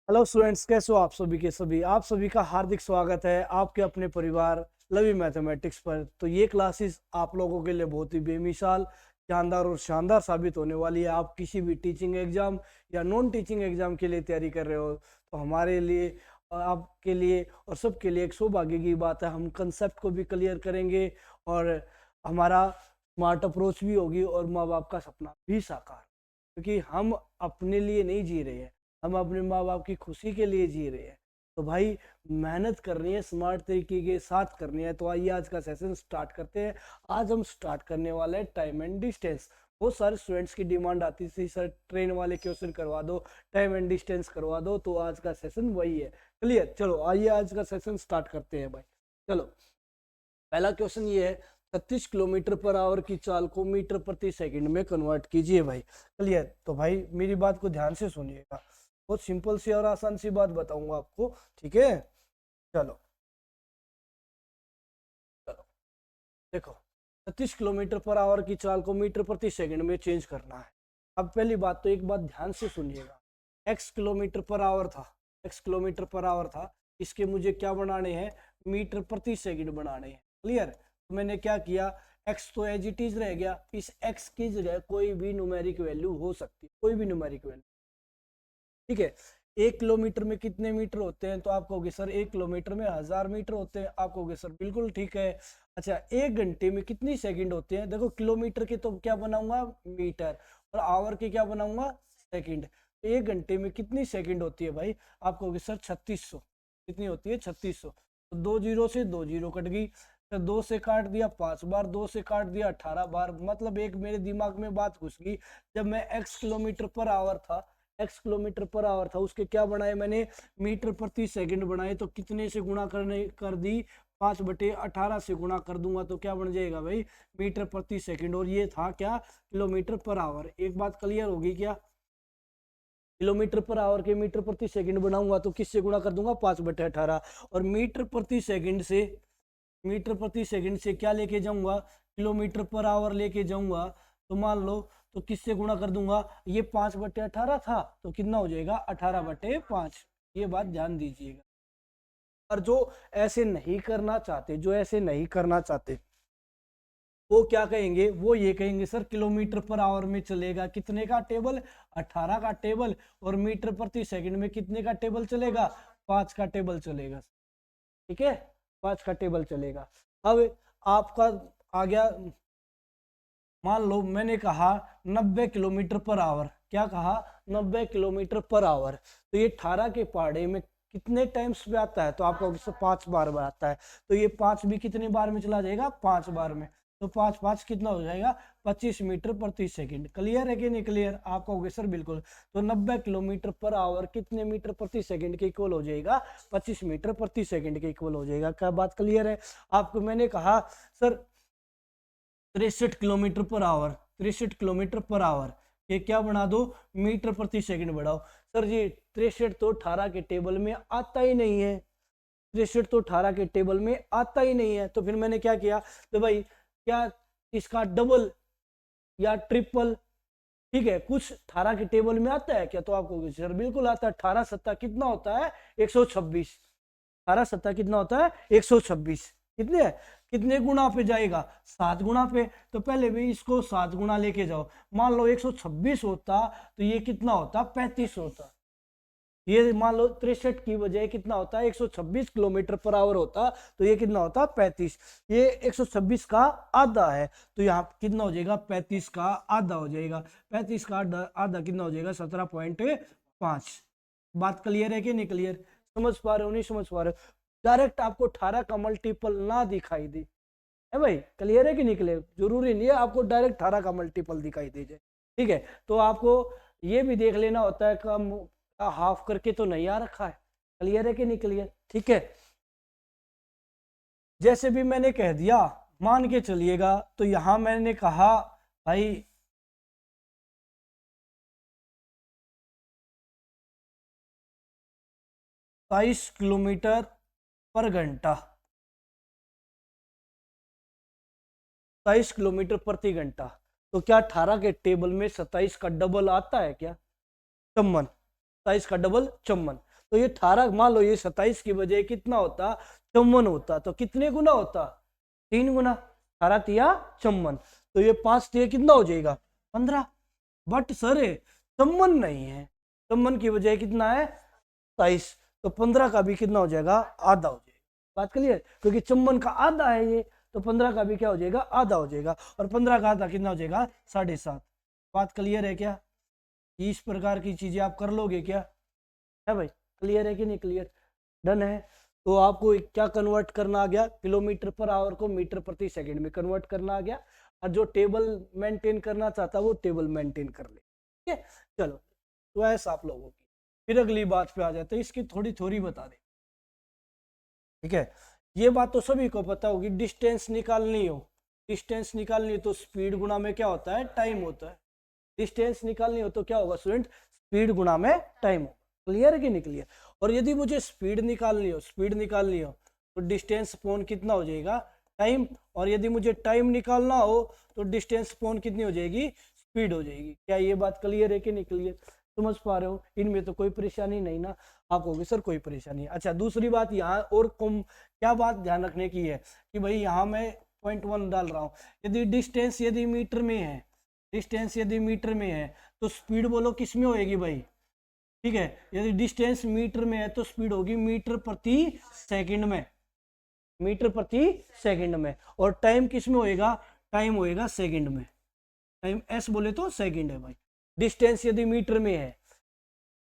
Hello students, कैसे हो आप सभी के सभी। आप सभी का हार्दिक स्वागत है आपके अपने परिवार लवी मैथमेटिक्स पर। तो ये क्लासेस आप लोगों के लिए बहुत ही बेमिसाल, जानदार और शानदार साबित होने वाली है। आप किसी भी टीचिंग एग्जाम या नॉन टीचिंग एग्जाम के लिए तैयारी कर रहे हो तो हमारे लिए, आपके लिए और सबके लिए एक सौभाग्य की बात है। हम कंसेप्ट को भी क्लियर करेंगे और हमारा स्मार्ट अप्रोच भी होगी और माँ बाप का सपना भी साकार, क्योंकि हम अपने लिए नहीं जी रहे हैं, हम अपने माँ बाप की खुशी के लिए जी रहे हैं। तो भाई मेहनत करनी है, स्मार्ट तरीके के साथ करनी है। तो आइए आज का सेशन स्टार्ट करते हैं। आज हम स्टार्ट करने वाले हैं टाइम एंड डिस्टेंस। बहुत सारे स्टूडेंट्स की डिमांड आती थी, सर ट्रेन वाले क्वेश्चन करवा दो, टाइम एंड डिस्टेंस करवा दो। तो आज का सेशन वही है। क्लियर, चलो आइए आज का सेशन स्टार्ट करते हैं भाई। चलो, पहला क्वेश्चन ये है, 36 किलोमीटर पर आवर की चाल को मीटर प्रति सेकंड में कन्वर्ट कीजिए भाई। क्लियर, तो भाई मेरी बात को ध्यान से सुनिएगा। बहुत सिंपल सी और आसान सी बात बताऊंगा आपको, ठीक है। चलो चलो देखो, 36 किलोमीटर पर आवर की चाल को मीटर प्रति सेकंड में चेंज करना है। अब पहली बात तो एक बात ध्यान से सुनिएगा, एक्स किलोमीटर पर आवर था, एक्स किलोमीटर पर आवर था, इसके मुझे क्या बनाने हैं, मीटर प्रति सेकंड बनाने हैं। क्लियर, तो मैंने क्या किया, एक्स तो एज इट इज रह गया, इस एक्स की जगह कोई भी न्यूमेरिक वैल्यू हो सकती है, कोई भी न्यूमेरिक वैल्यू। ठीक है, 1 किलोमीटर में कितने मीटर होते हैं, तो आप कहोगे सर 1 किलोमीटर में 1000 मीटर होते हैं। आप कहोगे सर बिल्कुल ठीक है। अच्छा, 1 घंटे में कितनी सेकंड होते हैं, देखो किलोमीटर के तो क्या बनाऊंगा, मीटर, और आवर के क्या बनाऊंगा, सेकंड। 1 घंटे में कितनी सेकंड होती है भाई, आप कहोगे सर 3600। कितनी होती है, 3600। तो 2 जीरो से 2 जीरो कट गई, तो 2 से काट दिया 5 बार, 2 से काट दिया 18 बार। मतलब एक मेरे दिमाग में बात घुस गई, जब मैं एक्स किलोमीटर पर आवर था, एक्स किलोमीटर पर आवर था, उसके क्या बनाए मैंने, मीटर प्रति सेकंड बनाए। तो कितने से गुणा करने कर दी, 5/18 से गुणा कर दूंगा तो क्या बन जाएगा भाई, मीटर प्रति सेकंड। और ये था क्या, किलोमीटर पर आवर। एक बात क्लियर होगी क्या, किलोमीटर पर आवर के मीटर प्रति सेकंड बनाऊंगा तो किससे गुणा कर दूंगा, 5/18। और मीटर प्रति सेकंड से, मीटर प्रति सेकंड से क्या लेके जाऊंगा, किलोमीटर पर आवर लेके जाऊंगा। तो मान लो, तो किससे गुणा कर दूंगा, ये 5/18 था तो कितना हो जाएगा, 18/5। ये बात ध्यान दीजिएगा। और जो ऐसे नहीं करना चाहते, जो ऐसे नहीं करना चाहते, वो क्या कहेंगे, वो ये कहेंगे सर किलोमीटर पर आवर में चलेगा कितने का टेबल, 18 का टेबल, और मीटर प्रति सेकंड में कितने का टेबल चलेगा, 5 का टेबल चलेगा। ठीक है, 5 का टेबल चलेगा। अब आपका आ गया, मान लो मैंने कहा 90 किलोमीटर पर आवर, क्या कहा, 90 किलोमीटर पर आवर। तो ये 18 के पहाड़े में कितने टाइम्स पे आता है, तो आपको 5 बार में आता है। तो ये 5 भी कितने बार में चला जाएगा, 5 बार में। तो 5×5 कितना हो जाएगा, 25 मीटर प्रति सेकंड। क्लियर है कि नहीं क्लियर, आप कहोगे सर बिल्कुल। तो 90 किलोमीटर पर आवर कितने मीटर प्रति सेकंड के इक्वल हो जाएगा, 25 मीटर प्रति सेकंड के इक्वल हो जाएगा। क्या बात क्लियर है आपको। मैंने कहा sir 63 kilometre per hour, 63 kilometre per hour, ये क्या बना दो, मीटर प्रति सेकंड बढ़ाओ। सर जी 63 तो 18 के टेबल में आता ही नहीं है, 63 तो 18 के टेबल में आता ही नहीं है। तो फिर मैंने क्या किया, तो भाई क्या इसका डबल या ट्रिपल, ठीक है, कुछ 18 के टेबल में आता है क्या, तो आपको सर बिल्कुल आता है। 18 सत्ता कितना होता है, 126। 18 सत्ता कितना होता है, 126। कितने है, कितने गुना पे जाएगा, 7 गुना पे। तो पहले भी इसको 7 गुना लेके जाओ। मान लो 126 होता तो ये कितना होता, 35 होता। ये मान लो 63 की बजाय कितना होता है, 126 किलोमीटर पर आवर होता, तो ये कितना होता, 35। ये 126 का आधा है, तो यहाँ कितना हो जाएगा, 35 का आधा हो जाएगा। 35 का आधा कितना हो जाएगा, 17.5। बात क्लियर है कि नहीं क्लियर, समझ पा रहे हो नहीं समझ पा रहे हो। डायरेक्ट आपको 18 का मल्टीपल ना दिखाई दे, है भाई, क्लियर है कि नहीं क्लियर। जरूरी नहीं है आपको डायरेक्ट 18 का मल्टीपल दिखाई दे जाए। ठीक है, तो आपको ये भी देख लेना होता है, कम हाफ करके तो नहीं आ रखा है। क्लियर है कि नहीं क्लियर, ठीक है। जैसे भी मैंने कह दिया, मान के चलिएगा, तो यहां मैंने कहा भाई 22 किलोमीटर पर घंटा, 27 किलोमीटर प्रति घंटा। तो क्या 18 के टेबल में 27 का डबल आता है क्या, 54, 27 का डबल 54। तो ये 18, मान लो ये 27 की बजाय कितना होता, 54 होता, तो कितने गुना होता, 3 गुना। 18 तिया 54, तो ये 5 तिया कितना हो जाएगा, 15। बट सर 54 नहीं है, 54 की बजाय कितना है 27, तो 15 का भी कितना हो जाएगा, आधा हो जाएगा। बात क्लियर, क्योंकि 54 का आधा है ये, तो 15 का भी क्या हो जाएगा, आधा हो जाएगा, और 15 का आधा कितना हो जाएगा, 7.5। बात क्लियर है क्या, इस प्रकार की चीजें आप कर लोगे क्या, है भाई, क्लियर है कि नहीं क्लियर, डन है। तो आपको क्या कन्वर्ट करना आ गया, किलोमीटर पर आवर को मीटर प्रति सेकंड में कन्वर्ट करना आ गया, और जो टेबल मेंटेन करना चाहता है वो टेबल मेंटेन कर ले, ठीक है। चलो, तो ऐसा आप लोगों की, फिर अगली बात पे आ जाते हैं, इसकी थोड़ी थोड़ी बता दे, ठीक है। ये बात तो सभी को पता होगी, डिस्टेंस निकालनी हो, डिस्टेंस निकालनी तो स्पीड गुना में क्या होता है, टाइम होता है। डिस्टेंस निकालनी हो तो क्या होगा स्टूडेंट, स्पीड गुना में टाइम हो। क्लियर है कि नहीं क्लियर। और यदि मुझे स्पीड निकालनी हो, स्पीड निकालनी हो तो डिस्टेंस अपॉन कितना हो जाएगा, टाइम। और यदि मुझे टाइम निकालना हो तो डिस्टेंस अपॉन कितनी हो जाएगी, स्पीड हो जाएगी। क्या ये बात क्लियर है कि नहीं क्लियर, समझ पा रहे हो, इनमें तो कोई परेशानी नहीं ना। आप कहोगे सर कोई परेशानी है। अच्छा, दूसरी बात यहाँ और क्या बात ध्यान रखने की है कि भाई यहाँ मैं पॉइंट 1 डाल रहा हूँ, यदि डिस्टेंस यदि मीटर में है, डिस्टेंस यदि मीटर में है तो स्पीड बोलो किस में होएगी भाई, ठीक है। यदि डिस्टेंस मीटर में है तो स्पीड होगी मीटर प्रति सेकंड में, मीटर प्रति सेकंड में। और टाइम किस में होएगा, टाइम होएगा सेकंड में, टाइम एस बोले तो सेकंड है भाई। डिस्टेंस यदि मीटर में है,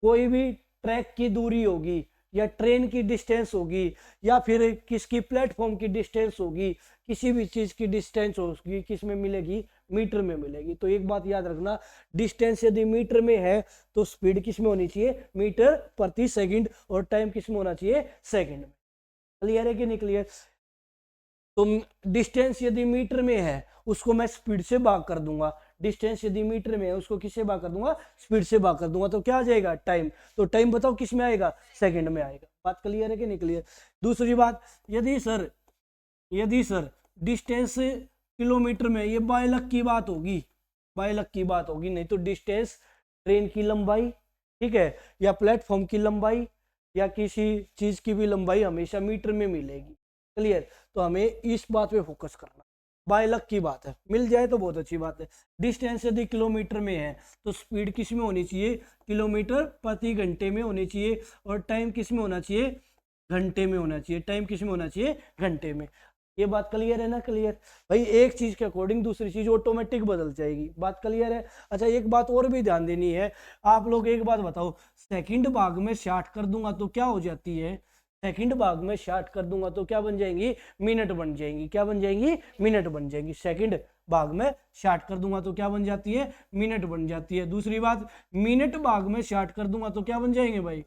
कोई भी ट्रैक की दूरी होगी या ट्रेन की डिस्टेंस होगी या फिर किसकी प्लेटफॉर्म की डिस्टेंस होगी, किसी भी चीज की डिस्टेंस होगी, किस में मिलेगी, मीटर में मिलेगी। तो एक बात याद रखना, डिस्टेंस यदि मीटर में है तो स्पीड किस में होनी चाहिए, मीटर प्रति सेकंड, और टाइम किस में होना चाहिए, सेकंड में। क्लियर है कि नहीं क्लियर। तो डिस्टेंस यदि मीटर में है उसको मैं स्पीड से भाग कर दूंगा, डिस्टेंस यदि मीटर में है उसको किससे भाग कर दूंगा, स्पीड से भाग कर दूंगा, तो क्या आ जाएगा, टाइम। तो टाइम बताओ किस में आएगा, सेकंड में आएगा। बात क्लियर है कि नहीं क्लियर। दूसरी बात, यदि सर डिस्टेंस किलोमीटर में, ये बाय लक की बात होगी, बाय लक की बात होगी, नहीं तो डिस्टेंस ट्रेन की लंबाई, ठीक है, या प्लेटफॉर्म की लंबाई या किसी चीज की भी लंबाई हमेशा मीटर में मिलेगी। क्लियर, तो हमें इस बात पे फोकस करना, बाय लक की बात है, मिल जाए तो बहुत अच्छी बात है। डिस्टेंस यदि किलोमीटर में है तो स्पीड किस में होनी चाहिए, किलोमीटर प्रति घंटे में होनी चाहिए, और टाइम किस में होना चाहिए, घंटे में होना चाहिए, टाइम किस में होना चाहिए, घंटे में। ये बात क्लियर है ना क्लियर भाई। एक चीज के अकॉर्डिंग दूसरी चीज ऑटोमेटिक बदल जाएगी, बात क्लियर है। अच्छा, एक बात और भी ध्यान देनी है, आप लोग एक बात बताओ, सेकंड भाग में 60 कर दूंगा तो क्या हो जाती है, सेकंड भाग में 60 कर दूंगा तो क्या बन जाएंगी, मिनट बन जाएंगी, क्या बन जाएंगी, मिनट बन जाएंगी। सेकंड भाग में 60 कर दूंगा तो क्या बन जाती है, मिनट बन जाती है। दूसरी बात, मिनट भाग में 60 कर दूंगा तो क्या बन जाएंगे भाई,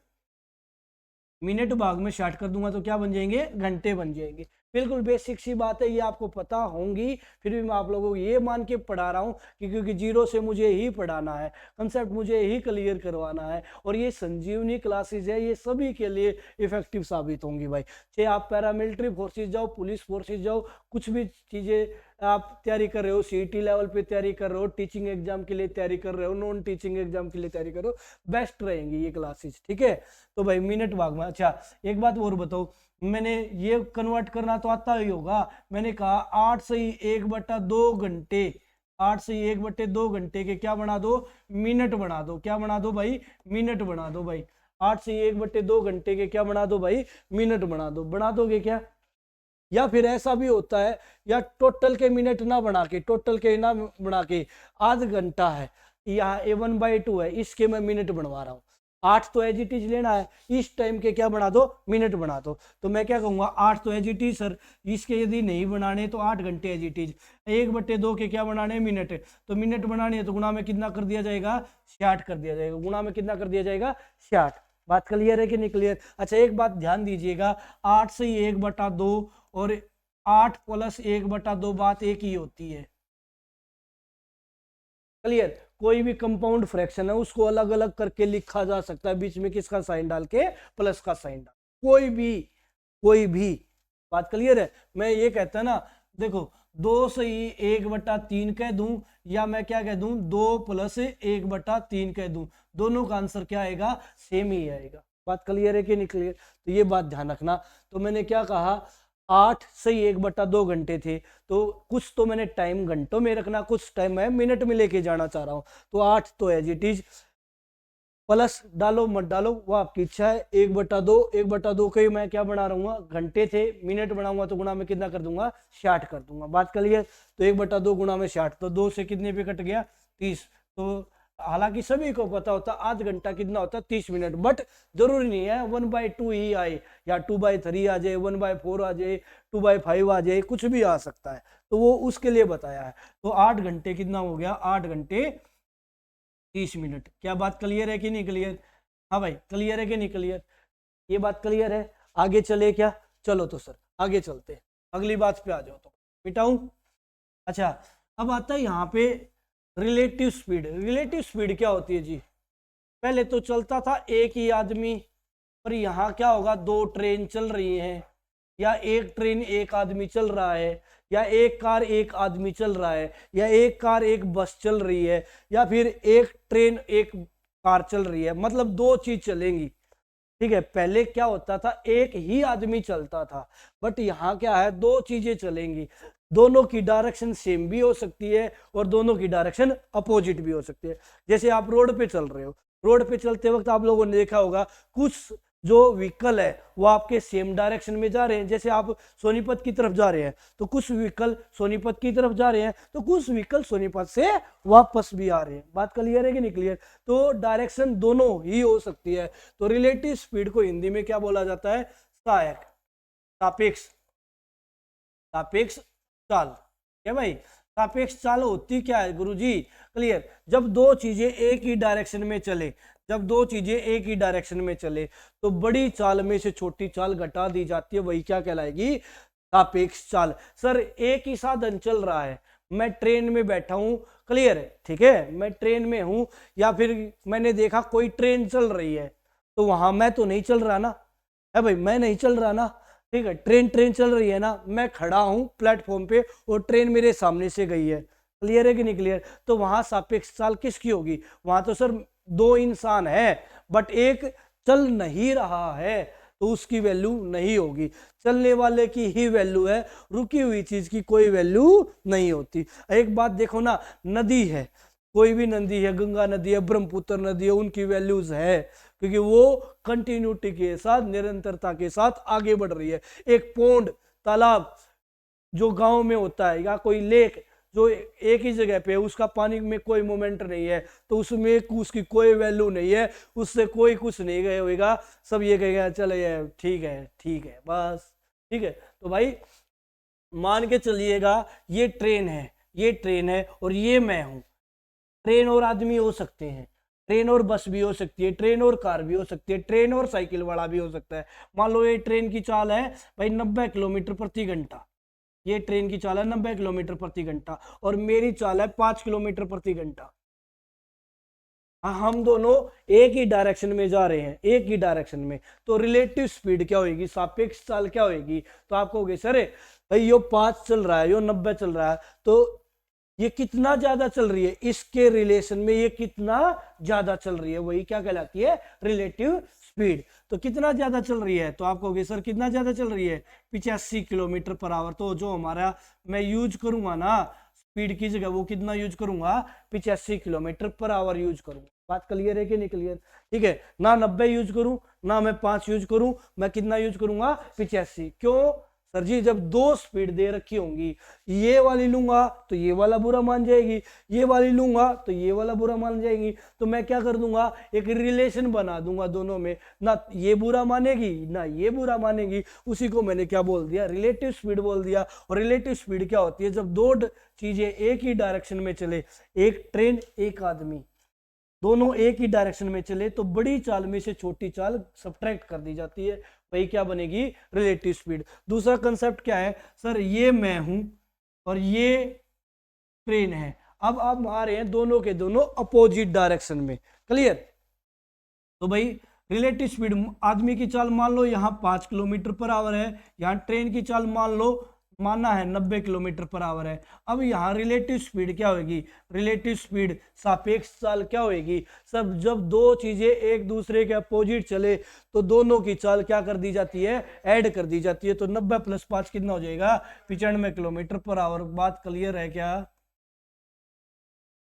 मिनट भाग में 60 कर दूंगा तो क्या बन जाएंगे, घंटे बन जाएंगे। बिल्कुल बेसिक सी बात है, ये आपको पता होंगी, फिर भी मैं आप लोगों को ये मान के पढ़ा रहा हूँ कि क्योंकि जीरो से मुझे ही पढ़ाना है, कंसेप्ट मुझे ही क्लियर करवाना है, और ये संजीवनी क्लासेज है, ये सभी के लिए इफेक्टिव साबित होंगी भाई। चाहे आप पैरामिलिट्री फोर्सेज जाओ, पुलिस फोर्सेज जाओ, कुछ भी चीज़ें आप तैयारी कर रहे हो, सीईटी लेवल पे तैयारी कर रहे हो, टीचिंग एग्जाम के लिए तैयारी कर रहे हो, नॉन टीचिंग एग्जाम के लिए तैयारी कर रहे हो, बेस्ट रहेंगी ये क्लासेज, ठीक है। तो भाई मिनट भाग में, अच्छा एक बात और बताओ, मैंने ये कन्वर्ट करना तो आता ही होगा, मैंने कहा 8 से 1/2 घंटे, 8 से 1/2 घंटे के क्या बना दो, मिनट बना दो, क्या बना दो भाई, मिनट बना दो भाई। 8 से 1/2 घंटे के क्या बना दो भाई, मिनट बना दो, बना दोगे क्या। या फिर ऐसा भी होता है, या टोटल के मिनट ना बना के, टोटल के ना बना के, आध घंटा है, यहाँ A1/2 है, इसके मैं मिनट बनवा रहा हूँ, 8 तो एज इट इज लेना है, इस टाइम के क्या बना दो, मिनट बना दो। तो मैं क्या कहूँगा, 8 तो एज इट इज सर, इसके यदि नहीं बनाने तो 8 घंटे एज इट इज, 1/2 के क्या बनाने, मिनट, तो मिनट बनाने है तो गुणा में कितना कर दिया जाएगा, 60 कर दिया जाएगा, गुणा में कितना कर दिया जाएगा, 60। बात क्लियर है कि नहीं क्लियर। अच्छा एक बात ध्यान दीजिएगा, 8 से 1/2 और 8 + 1/2 बात एक ही होती है। क्लियर, कोई भी कंपाउंड फ्रैक्शन है उसको अलग अलग करके लिखा जा सकता है, बीच में किसका साइन डाल के, प्लस का साइन डाल, कोई भी। बात क्लियर है। मैं ये कहता है ना, देखो 2 से 1/3 कह दूं, या मैं क्या कह दूं, 2 + 1/3 कह दूं, दोनों का आंसर क्या आएगा, सेम ही आएगा। बात क्लियर है कि नहीं क्लियर? तो ये बात ध्यान रखना। तो मैंने क्या कहा, 8 सही 1/2 घंटे थे, तो कुछ तो मैंने टाइम घंटों में रखना, कुछ टाइम मैं मिनट में लेके जाना चाह रहा हूँ। तो 8 तो एज इट इज, प्लस डालो मत डालो वो आपकी इच्छा है, 1/2, 1/2 के मैं क्या बना रहूंगा, घंटे थे, मिनट बनाऊंगा तो गुणा में कितना कर दूंगा, 60 कर दूंगा। बात क्लियर? तो 1/2 गुणा में 60, तो 2 से कितने पे कट गया, 30। तो हालांकि सभी को पता होता आध घंटा कितना होता है, 30 मिनट, बट जरूरी नहीं है 1/2 ही आए, या 2/3 आ जाए, 1/4 आ जाए, 2/5 आ जाए, कुछ भी आ सकता है। तो वो उसके लिए बताया है। तो 8 घंटे कितना हो गया, 8 घंटे 30 मिनट। क्या बात क्लियर है कि नहीं क्लियर? हाँ भाई, क्लियर है कि नहीं क्लियर? ये बात क्लियर है? आगे चले क्या? चलो तो सर आगे चलते, अगली बात पे आ जाओ। तो मिटाऊं? अच्छा, अब आता है यहाँ पे रिलेटिव स्पीड। रिलेटिव स्पीड क्या होती है जी? पहले तो चलता था एक ही आदमी, पर यहाँ क्या होगा, 2 ट्रेन चल रही हैं, या एक ट्रेन एक आदमी चल रहा है, या एक कार एक आदमी चल रहा है, या एक कार एक बस चल रही है, या फिर एक ट्रेन एक कार चल रही है, मतलब 2 चीज चलेंगी। ठीक है, पहले क्या होता था, एक ही आदमी चलता था, बट यहाँ क्या है, 2 चीजें चलेंगी। दोनों की डायरेक्शन सेम भी हो सकती है और दोनों की डायरेक्शन अपोजिट भी हो सकती है। जैसे आप रोड पे चल रहे हो, रोड पे चलते वक्त आप लोगों ने देखा होगा कुछ जो व्हीकल है वो आपके सेम डायरेक्शन में जा रहे हैं। जैसे आप सोनीपत की तरफ जा रहे हैं तो कुछ व्हीकल सोनीपत की तरफ जा रहे हैं, तो कुछ व्हीकल सोनीपत से वापस भी आ रहे हैं। बात क्लियर है कि नहीं क्लियर? तो डायरेक्शन दोनों ही हो सकती है। तो रिलेटिव स्पीड को हिंदी में क्या बोला जाता है? सहायक, सापेक्ष, सापेक्ष चाल। क्या भाई? सापेक्ष चाल होती क्या है गुरुजी? क्लियर, जब 2 चीजें एक ही डायरेक्शन में चले, जब 2 चीजें एक ही डायरेक्शन में चले तो बड़ी चाल में से छोटी चाल घटा दी जाती है, वही क्या कहलाएगी? सापेक्ष चाल। सर एक ही साधन चल रहा है, मैं ट्रेन में बैठा हूं, क्लियर है, ठीक है, मैं ट्रेन में हूं, या फिर मैंने देखा कोई ट्रेन चल रही है, तो वहां मैं तो नहीं चल रहा ना, है भाई, मैं नहीं चल रहा ना। ठीक है, ट्रेन चल रही है ना, मैं खड़ा हूं प्लेटफॉर्म पे और ट्रेन मेरे सामने से गई है। क्लियर है कि नहीं क्लियर? तो वहां सापेक्ष चाल किसकी होगी? वहां तो सर 2 इंसान है, बट एक चल नहीं रहा है, तो उसकी वैल्यू नहीं होगी। चलने वाले की ही वैल्यू है, रुकी हुई चीज की कोई वैल्यू नहीं होती। एक बात देखो ना, नदी है, कोई भी नदी है, गंगा नदी है, ब्रह्मपुत्र नदी है, उनकी वैल्यूज है, क्योंकि वो कंटिन्यूटी के साथ, निरंतरता के साथ आगे बढ़ रही है। एक पोंड, तालाब जो गांव में होता है, या कोई लेक जो एक ही जगह पे है, उसका पानी में कोई मोमेंट नहीं है, तो उसमें उसकी कोई वैल्यू नहीं है, उससे कोई कुछ नहीं गए होगा, सब ये कहेगा चले ठीक है, ठीक है, बस। ठीक है, तो भाई मान के चलिएगा ये ट्रेन है, ये ट्रेन है और ये मैं हूं। ट्रेन और आदमी हो सकते हैं, ट्रेन और बस भी हो सकती है, ट्रेन और कार भी हो सकती है, ट्रेन और साइकिल वाला भी हो सकता है। मान लो ये ट्रेन की चाल है भाई 90 किलोमीटर प्रति घंटा, ये ट्रेन की चाल है 90 किलोमीटर प्रति घंटा, और मेरी चाल है 5 किलोमीटर प्रति घंटा। हम दोनों एक ही डायरेक्शन में जा रहे हैं, एक ही डायरेक्शन में, तो रिलेटिव स्पीड क्या होगी, सापेक्ष चाल क्या होगी? तो आप कहोगे सर भाई यो 5 चल रहा है, यो 90 चल रहा है, तो ये कितना ज्यादा चल रही है, इसके रिलेशन में ये कितना ज्यादा चल रही है, वही क्या कहलाती है? Relative speed. तो कितना ज्यादा चल रही है? तो आप कहोगे सर कितना ज्यादा चल रही है? 85 किलोमीटर पर आवर। तो जो हमारा मैं यूज करूंगा ना स्पीड की जगह, वो कितना यूज करूंगा? 85 किलोमीटर पर आवर यूज करूंगा। बात क्लियर है कि नहीं क्लियर? ठीक है ना, 90 यूज करूं ना मैं 5 यूज करूं, मैं कितना यूज करूंगा? 85। क्यों सर जी? जब 2 स्पीड दे रखी होंगी, ये वाली लूंगा तो ये वाला बुरा मान जाएगी, ये वाली लूंगा तो ये वाला बुरा मान जाएगी, तो मैं क्या कर दूंगा? एक रिलेशन बना दूंगा दोनों में, ना ये बुरा मानेगी ना ये बुरा मानेगी, उसी को मैंने क्या बोल दिया? रिलेटिव स्पीड बोल दिया। और रिलेटिव स्पीड क्या होती है? जब 2 चीजें एक ही डायरेक्शन में चले, एक ट्रेन एक आदमी, दोनों एक ही डायरेक्शन में चले, तो बड़ी चाल में से छोटी चाल सब्ट्रैक्ट कर दी जाती है, वही क्या बनेगी? Relative speed. दूसरा कंसेप्ट क्या है सर? ये मैं हूं और ये ट्रेन है, अब आप आ रहे हैं दोनों के दोनों अपोजिट डायरेक्शन में। क्लियर? तो भाई रिलेटिव स्पीड, आदमी की चाल मान लो यहाँ 5 किलोमीटर पर आवर है, यहाँ ट्रेन की चाल मान लो माना है 90 किलोमीटर पर आवर है। अब यहाँ रिलेटिव स्पीड क्या होगी, रिलेटिव स्पीड सापेक्ष चाल क्या होगी, सब जब दो चीजें एक दूसरे के अपोजिट चले तो दोनों की चाल क्या कर दी जाती है, ऐड कर दी जाती है। तो 90 + 5 कितना हो जाएगा, 95 किलोमीटर पर आवर। बात क्लियर है क्या?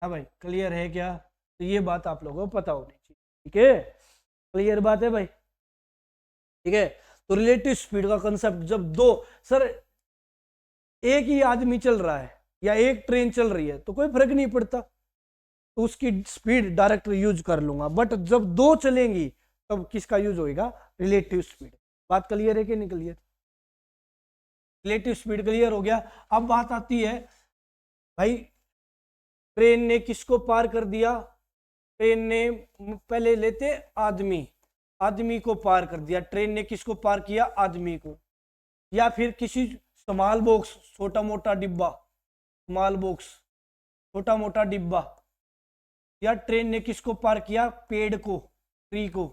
हाँ भाई क्लियर है क्या? तो ये बात आप लोगों को पता होनी चाहिए, ठीक है, क्लियर बात है भाई, ठीक है। तो रिलेटिव स्पीड का कंसेप्ट, जब दो, सर एक ही आदमी चल रहा है या एक ट्रेन चल रही है तो कोई फर्क नहीं पड़ता, तो उसकी स्पीड डायरेक्ट यूज कर लूंगा। बट जब दो चलेंगी तब किसका यूज होगा, रिलेटिव स्पीड। बात क्लियर है कि नहीं क्लियर? रिलेटिव स्पीड क्लियर हो गया। अब बात आती है भाई, ट्रेन ने किसको पार कर दिया, ट्रेन ने पहले लेते आदमी, आदमी को पार कर दिया। ट्रेन ने किसको पार किया, आदमी को, या फिर किसी स्मॉल बॉक्स, छोटा मोटा डिब्बा, स्मॉल बॉक्स छोटा मोटा डिब्बा, या ट्रेन ने किसको पार किया, पेड़ को, ट्री को,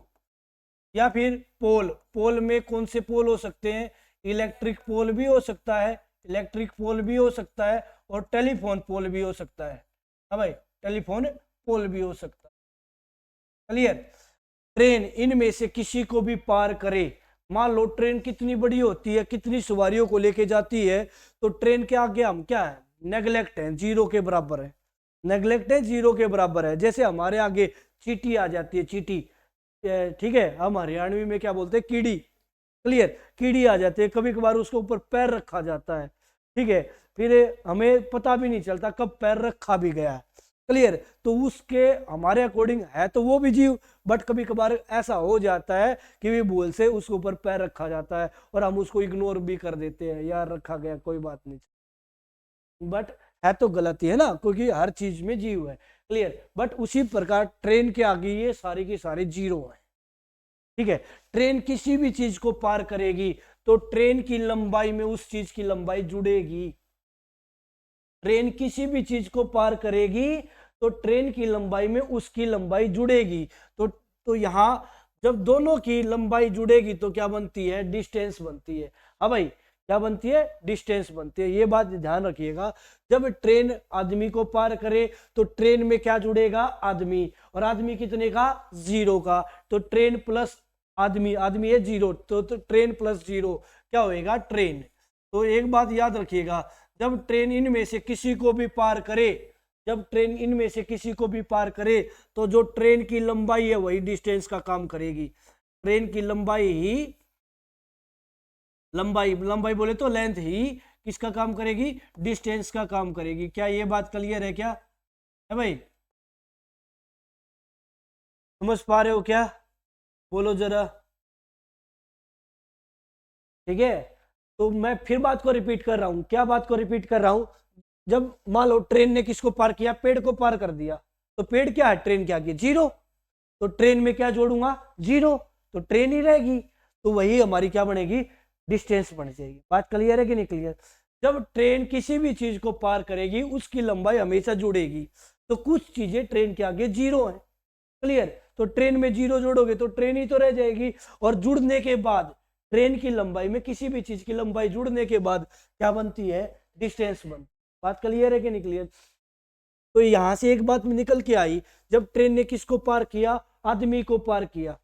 या फिर पोल। पोल में कौन से पोल हो सकते हैं, इलेक्ट्रिक पोल भी हो सकता है, इलेक्ट्रिक पोल भी हो सकता है, और टेलीफोन पोल भी हो सकता है। हाँ भाई, टेलीफोन पोल भी हो सकता है, क्लियर। ट्रेन इनमें से किसी को भी पार करे, मान लो ट्रेन कितनी बड़ी होती है, कितनी सवारियों को लेके जाती है, तो ट्रेन के आगे हम क्या है, नेग्लेक्ट है, जीरो के बराबर है, नेग्लेक्ट है, जीरो के बराबर है। जैसे हमारे आगे चींटी आ जाती है, चींटी, ठीक है, हम हरियाणवी में क्या बोलते हैं, कीड़ी, क्लियर, कीड़ी आ जाती है, कभी कभार उसके ऊपर पैर रखा जाता है, ठीक है, फिर हमें पता भी नहीं चलता कब पैर रखा भी गया है, क्लियर। तो उसके हमारे अकॉर्डिंग है तो वो भी जीव, बट कभी कभार ऐसा हो जाता है कि भी भूल से उसके ऊपर पैर रखा जाता है और हम उसको इग्नोर भी कर देते हैं, यार रखा गया कोई बात नहीं, बट है तो गलती है ना, क्योंकि हर चीज में जीव है, क्लियर। बट उसी प्रकार ट्रेन के आगे ये सारी की सारी जीरो है, ठीक है। ट्रेन किसी भी चीज को पार करेगी तो ट्रेन की लंबाई में उस चीज की लंबाई जुड़ेगी, ट्रेन किसी भी चीज को पार करेगी तो ट्रेन की लंबाई में उसकी लंबाई जुड़ेगी। तो यहां जब दोनों की लंबाई जुड़ेगी तो क्या बनती है, डिस्टेंस बनती है। हाँ भाई, क्या बनती है, डिस्टेंस बनती है। ये बात ध्यान रखिएगा, जब ट्रेन आदमी को पार करे तो ट्रेन में क्या जुड़ेगा, आदमी, और आदमी कितने का, जीरो का। तो ट्रेन प्लस आदमी, आदमी है जीरो, तो ट्रेन प्लस जीरो क्या होएगा, ट्रेन। तो एक बात याद रखिएगा, जब ट्रेन इनमें से किसी को भी पार करे, जब ट्रेन इनमें से किसी को भी पार करे तो जो ट्रेन की लंबाई है वही डिस्टेंस का काम करेगी। ट्रेन की लंबाई ही, लंबाई, लंबाई बोले तो लेंथ ही किसका काम करेगी, डिस्टेंस का काम करेगी। क्या ये बात क्लियर है क्या, है भाई, समझ पा रहे हो क्या, बोलो जरा, ठीक है। तो मैं फिर बात को रिपीट कर रहा हूं, क्या बात को रिपीट कर रहा हूं, जब मान लो ट्रेन ने किसको पार किया, पेड़ को पार कर दिया, तो पेड़ क्या है, ट्रेन क्या की, जीरो, तो ट्रेन में क्या जोड़ूंगा, जीरो, तो ट्रेन ही रहेगी, तो वही हमारी क्या बनेगी, डिस्टेंस बन जाएगी। बात क्लियर है कि नहीं क्लियर? जब ट्रेन किसी भी चीज को पार करेगी उसकी लंबाई हमेशा जुड़ेगी, तो कुछ चीजें ट्रेन के आगे जीरो है, क्लियर। तो ट्रेन में जीरो जोड़ोगे तो ट्रेन ही तो रह जाएगी, और जुड़ने के बाद ट्रेन की लंबाई में किसी भी चीज की लंबाई जुड़ने के बाद क्या बनती है, डिस्टेंस बनती। बात क्लियर है कि नहीं क्लियर? तो यहां से एक बात निकल के आई, जब ट्रेन ने किसको पार किया, आदमी को पार किया,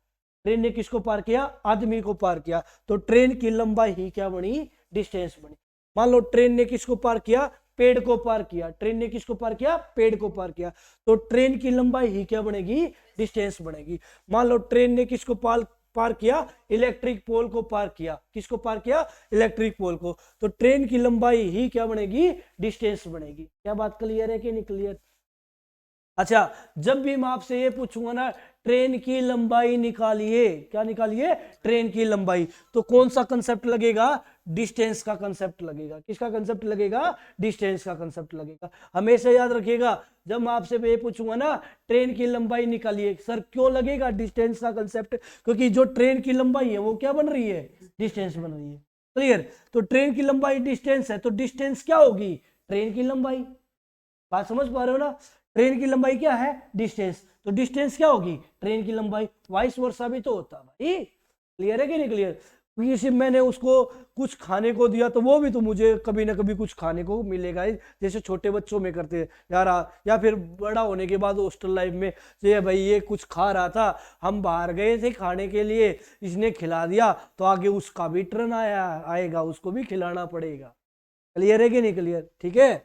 ट्रेन ने किसको पार किया, आदमी को पार किया, तो ट्रेन की लंबाई ही क्या बनी, डिस्टेंस बनी। मान लो ट्रेन ने किसको पार किया, पेड़ को पार किया, ट्रेन ने किसको पार किया, पेड़ को पार किया, तो ट्रेन की लंबाई ही क्या बनेगी, डिस्टेंस बनेगी। मान लो ट्रेन ने किसको पार किया, इलेक्ट्रिक पोल को पार किया, किसको पार किया, इलेक्ट्रिक पोल को, तो ट्रेन की लंबाई ही क्या बनेगी, डिस्टेंस बनेगी। क्या बात क्लियर है कि नहीं क्लियर? अच्छा, जब भी मैं आपसे ये पूछूंगा ना, ट्रेन की लंबाई निकालिए, क्या निकालिए, ट्रेन की लंबाई, तो कौन सा कंसेप्ट लगेगा, डिस्टेंस का कंसेप्ट लगेगा। किसका कंसेप्ट लगेगा, डिस्टेंस का कंसेप्ट लगेगा। हमेशा याद रखिएगा, जब मैं आपसे ये पूछूंगा ना, ट्रेन की लंबाई निकालिए, सर क्यों लगेगा डिस्टेंस का कंसेप्ट, क्योंकि जो ट्रेन की लंबाई है वो क्या बन रही है, डिस्टेंस बन रही है, क्लियर। तो ट्रेन की लंबाई डिस्टेंस है, तो डिस्टेंस क्या होगी, ट्रेन की लंबाई। बात समझ पा रहे हो ना, ट्रेन की लंबाई क्या है, डिस्टेंस, तो डिस्टेंस क्या होगी, ट्रेन की लंबाई। वाइस वर्सा भी तो होता भाई, क्लियर है कि नहीं क्लियर? किसी मैंने उसको कुछ खाने को दिया तो वो भी तो मुझे कभी ना कभी कुछ खाने को मिलेगा ही, जैसे छोटे बच्चों में करते हैं यार या फिर बड़ा होने के बाद हॉस्टल लाइफ में ये भाई ये कुछ खा रहा था, हम बाहर गए थे खाने के लिए, इसने खिला दिया तो आगे उसका भी टर्न आएगा, उसको भी खिलाना पड़ेगा। क्लियर है कि नहीं क्लियर? ठीक है,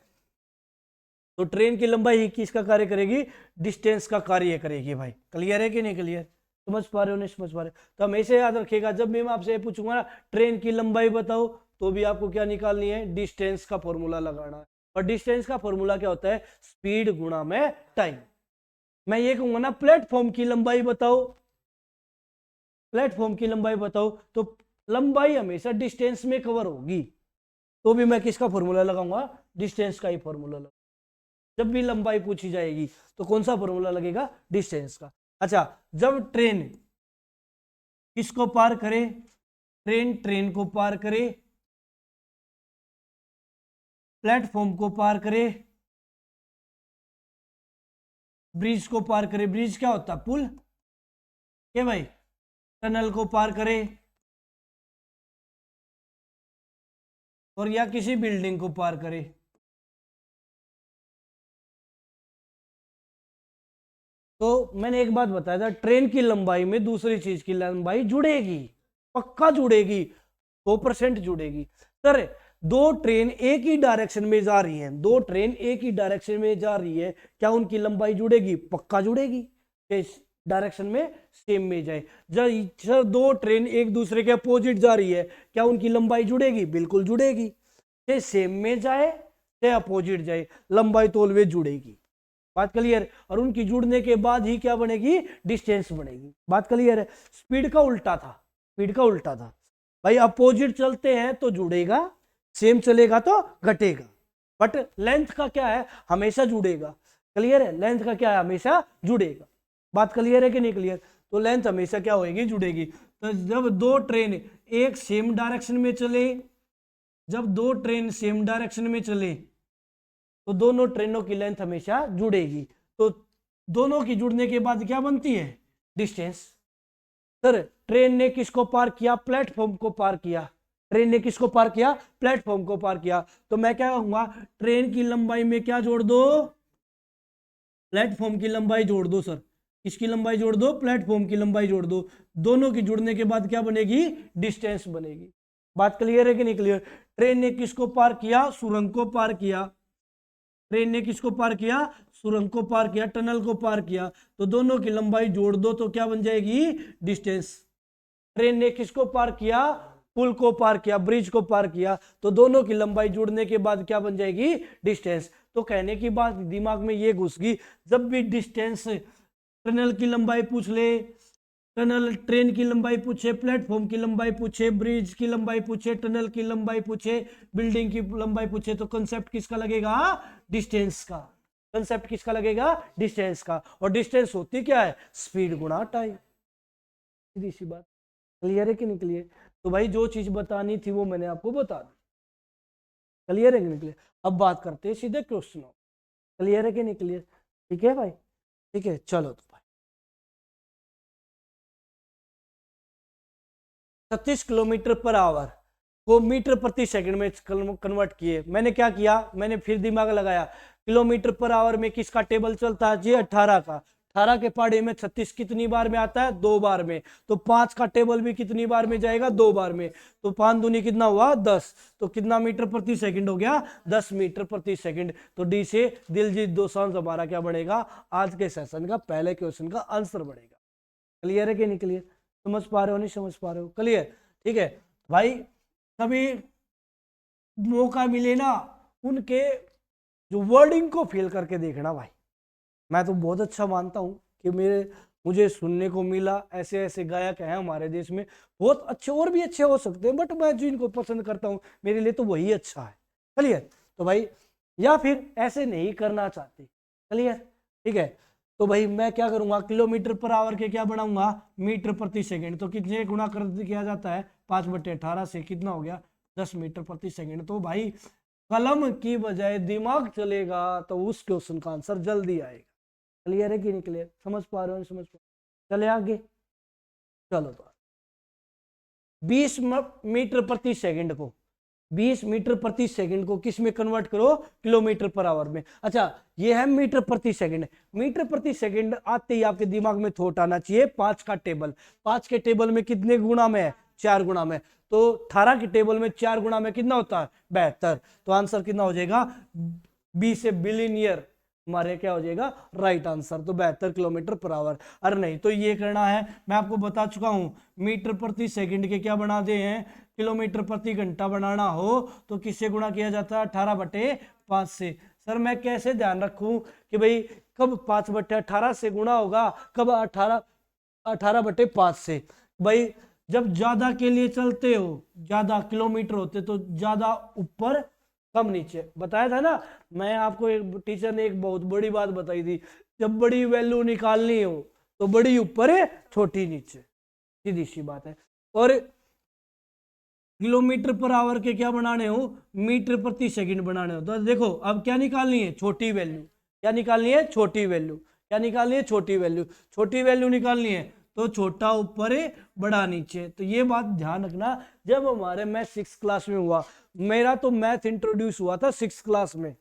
तो ट्रेन की लंबाई ही किसका कार्य करेगी? डिस्टेंस का कार्य करेगी भाई। क्लियर है कि नहीं क्लियर? समझ पा रहे हो नहीं समझ पा रहे हो? तो हमेशा याद रखिएगा जब भी मैं आपसे पूछूंगा ना ट्रेन की लंबाई बताओ, तो भी आपको क्या निकालनी है? डिस्टेंस का फॉर्मूला लगाना है। और डिस्टेंस का फॉर्मूला क्या होता है? स्पीड गुणा में टाइम। मैं ये कहूंगा ना प्लेटफॉर्म की लंबाई बताओ, प्लेटफॉर्म की लंबाई बताओ, तो लंबाई हमेशा डिस्टेंस में कवर होगी, तो भी मैं किसका फॉर्मूला लगाऊंगा? डिस्टेंस का ही फॉर्मूला लगाऊंगा। जब भी लंबाई पूछी जाएगी तो कौन सा फॉर्मूला लगेगा? डिस्टेंस का। अच्छा, जब ट्रेन किसको पार करे? ट्रेन ट्रेन को पार करे, प्लेटफॉर्म को पार करे, ब्रिज को पार करे। ब्रिज क्या होता है? पुल के भाई। टनल को पार करे, और या किसी बिल्डिंग को पार करे। तो मैंने एक बात बताया था, ट्रेन की लंबाई में दूसरी चीज की लंबाई जुड़ेगी, पक्का जुड़ेगी, 100% जुड़ेगी। सर दो ट्रेन एक ही डायरेक्शन में जा रही हैं, दो ट्रेन एक ही डायरेक्शन में जा रही है, क्या उनकी लंबाई जुड़ेगी? पक्का जुड़ेगी, डायरेक्शन में सेम में जाए। जब सर दो ट्रेन एक दूसरे के अपोजिट जा रही है, क्या उनकी लंबाई जुड़ेगी? बिल्कुल जुड़ेगी। चाहे सेम में जाए चाहे अपोजिट जाए, लंबाई तो ऑलवेज जुड़ेगी। बात क्लियर? और उनकी जुड़ने के बाद ही क्या बनेगी? डिस्टेंस बनेगी। बात क्लियर है? स्पीड का उल्टा था, स्पीड का उल्टा था भाई, अपोजिट चलते हैं तो जुड़ेगा, सेम चलेगा तो घटेगा, बट लेंथ का क्या है? हमेशा जुड़ेगा। क्लियर है? लेंथ का क्या है? हमेशा जुड़ेगा। बात क्लियर है कि नहीं क्लियर? तो लेंथ हमेशा क्या होगी? जुड़ेगी। तो जब दो ट्रेन एक सेम डायरेक्शन में चले, जब दो ट्रेन सेम डायरेक्शन में चले तो दोनों ट्रेनों की लेंथ हमेशा जुड़ेगी। तो दोनों की जुड़ने के बाद क्या बनती है? डिस्टेंस। सर ट्रेन ने किसको पार किया? प्लेटफॉर्म को पार किया। ट्रेन ने किसको पार किया? प्लेटफॉर्म को पार किया। तो मैं क्या कहूंगा? ट्रेन की लंबाई में क्या जोड़ दो? प्लेटफॉर्म की लंबाई जोड़ दो। सर किसकी लंबाई जोड़ दो? प्लेटफॉर्म की लंबाई जोड़ दो। दोनों की जुड़ने के बाद क्या बनेगी? डिस्टेंस बनेगी। बात क्लियर है कि नहीं क्लियर? ट्रेन ने किसको पार किया? सुरंग को पार किया। ट्रेन ने किसको पार किया? सुरंग को पार किया, टनल को पार किया। तो दोनों की लंबाई जोड़ दो तो क्या बन जाएगी? डिस्टेंस। ट्रेन ने किसको पार किया? पुल को पार किया, ब्रिज को पार किया। तो दोनों की लंबाई जुड़ने के बाद क्या बन जाएगी? डिस्टेंस। तो कहने की बात दिमाग में ये घुस गई, जब भी डिस्टेंस टनल की लंबाई पूछ ले, टनल ट्रेन की लंबाई पूछे, प्लेटफॉर्म की लंबाई पूछे, ब्रिज की लंबाई पूछे, टनल की लंबाई पूछे, बिल्डिंग की लंबाई पूछे, तो कंसेप्ट किसका लगेगा? डिस्टेंस का। कंसेप्ट किसका लगेगा? डिस्टेंस का। और डिस्टेंस होती क्या है? स्पीड गुणा टाइम। सीधी सी बात। क्लियर है कि नहीं क्लियर? तो भाई जो चीज बतानी थी वो मैंने आपको बता दी। क्लियर है कि नहीं क्लियर? अब बात करते हैं सीधे क्वेश्चन। क्लियर है कि नहीं क्लियर? ठीक है भाई, ठीक है चलो। तो 36 किलोमीटर पर आवर को मीटर प्रति सेकंड में कन्वर्ट किए। मैंने क्या किया? मैंने फिर दिमाग लगाया, किलोमीटर पर आवर में किसका टेबल चलता है जी? 18 का। 18 के पहाड़े में 36 कितनी बार में आता है? 2 बार में। तो 5 का टेबल भी कितनी बार में जाएगा? 2 बार में। तो 5 दूनी कितना हुआ? 10। तो कितना मीटर प्रति सेकंड हो गया? 10 मीटर प्रति सेकंड। तो डी से दिलजीत दोसांझ हमारा क्या बनेगा? आज के सेशन का पहले क्वेश्चन का आंसर बनेगा। क्लियर है कि नहीं क्लियर? समझ पा रहे हो नहीं समझ पा रहे हो? क्लियर? ठीक है भाई, कभी मौका मिले ना उनके जो वर्डिंग को फील करके देखना भाई। मैं तो बहुत अच्छा मानता हूं कि मुझे सुनने को मिला, ऐसे ऐसे गायक हैं हमारे देश में, बहुत अच्छे, और भी अच्छे हो सकते हैं, बट मैं जिनको पसंद करता हूं मेरे लिए तो वही अच्छा है। क्लियर? तो भाई या फिर ऐसे नहीं करना चाहते। क्लियर? ठीक है, तो भाई मैं क्या करूंगा? किलोमीटर पर आवर के क्या बनाऊंगा? मीटर प्रति सेकंड। तो कितने गुणा कर किया जाता है? 5/18 से कितना हो गया? 10 मीटर प्रति सेकंड। तो भाई कलम की बजाय दिमाग चलेगा तो उस क्वेश्चन का आंसर जल्दी आएगा। क्लियर है कि नहीं क्लियर? समझ पा रहे हो? समझ पा? चले आगे, चलो तो 20 मीटर प्रति सेकंड को 20 मीटर प्रति सेकंड को किस में कन्वर्ट करो, किलोमीटर पर आवर में। अच्छा ये है मीटर प्रति सेकंड। मीटर प्रति सेकंड आते ही आपके दिमाग में थॉट आना चाहिए 5 का टेबल। 5 के टेबल में कितने गुणा में है, 4 गुणा में। तो 18 के टेबल में 4 गुणा में कितना होता है, 72। तो आंसर कितना हो जाएगा, 20 से बिलियन ईयर हमारे क्या हो जाएगा, राइट आंसर। तो 72 किलोमीटर पर आवर। अरे नहीं तो ये करना है, मैं आपको बता चुका हूं मीटर प्रति सेकंड के क्या बना दे हैं, किलोमीटर प्रति घंटा बनाना हो तो किससे गुणा किया जाता है, 18/5 से। सर मैं कैसे ध्यान रखूं कि भाई कब 5/18 से गुणा होगा, कब 18/5 से। भाई जब ज्यादा के लिए चलते हो, ज्यादा किलोमीटर होते तो ज्यादा ऊपर कम नीचे, बताया था ना। मैं आपको एक टीचर ने एक बहुत बड़ी बात बताई थी, जब बड़ी वैल्यू निकालनी हो तो बड़ी ऊपर है छोटी नीचे, सीधी सी बात है। और किलोमीटर पर आवर के क्या बनाने हो, मीटर प्रति सेकंड बनाने हो। तो देखो अब क्या निकालनी है, छोटी वैल्यू। क्या निकालनी है, छोटी वैल्यू। क्या निकालनी है, छोटी वैल्यू। छोटी वैल्यू निकालनी है तो छोटा ऊपर है बड़ा नीचे। तो ये बात ध्यान रखना। जब हमारे मैथ 6 क्लास में हुआ, मेरा तो मैथ इंट्रोड्यूस हुआ था 6 क्लास में,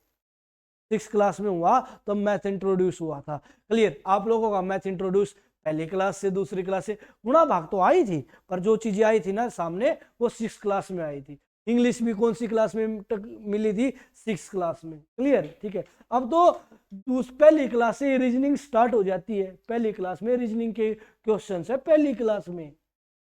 6 क्लास में हुआ तो मैथ इंट्रोड्यूस हुआ था। क्लियर, आप लोगों का मैथ इंट्रोड्यूस पहली क्लास से, दूसरी क्लास से, गुणा भाग तो आई थी पर जो चीजें आई थी ना सामने वो 6 क्लास में आई थी। इंग्लिश भी कौन सी क्लास में मिली थी, 6 क्लास में। क्लियर, ठीक है। अब तो उस पहली क्लास से रीजनिंग स्टार्ट हो जाती है, पहली क्लास में रीजनिंग के क्वेश्चन है पहली क्लास में,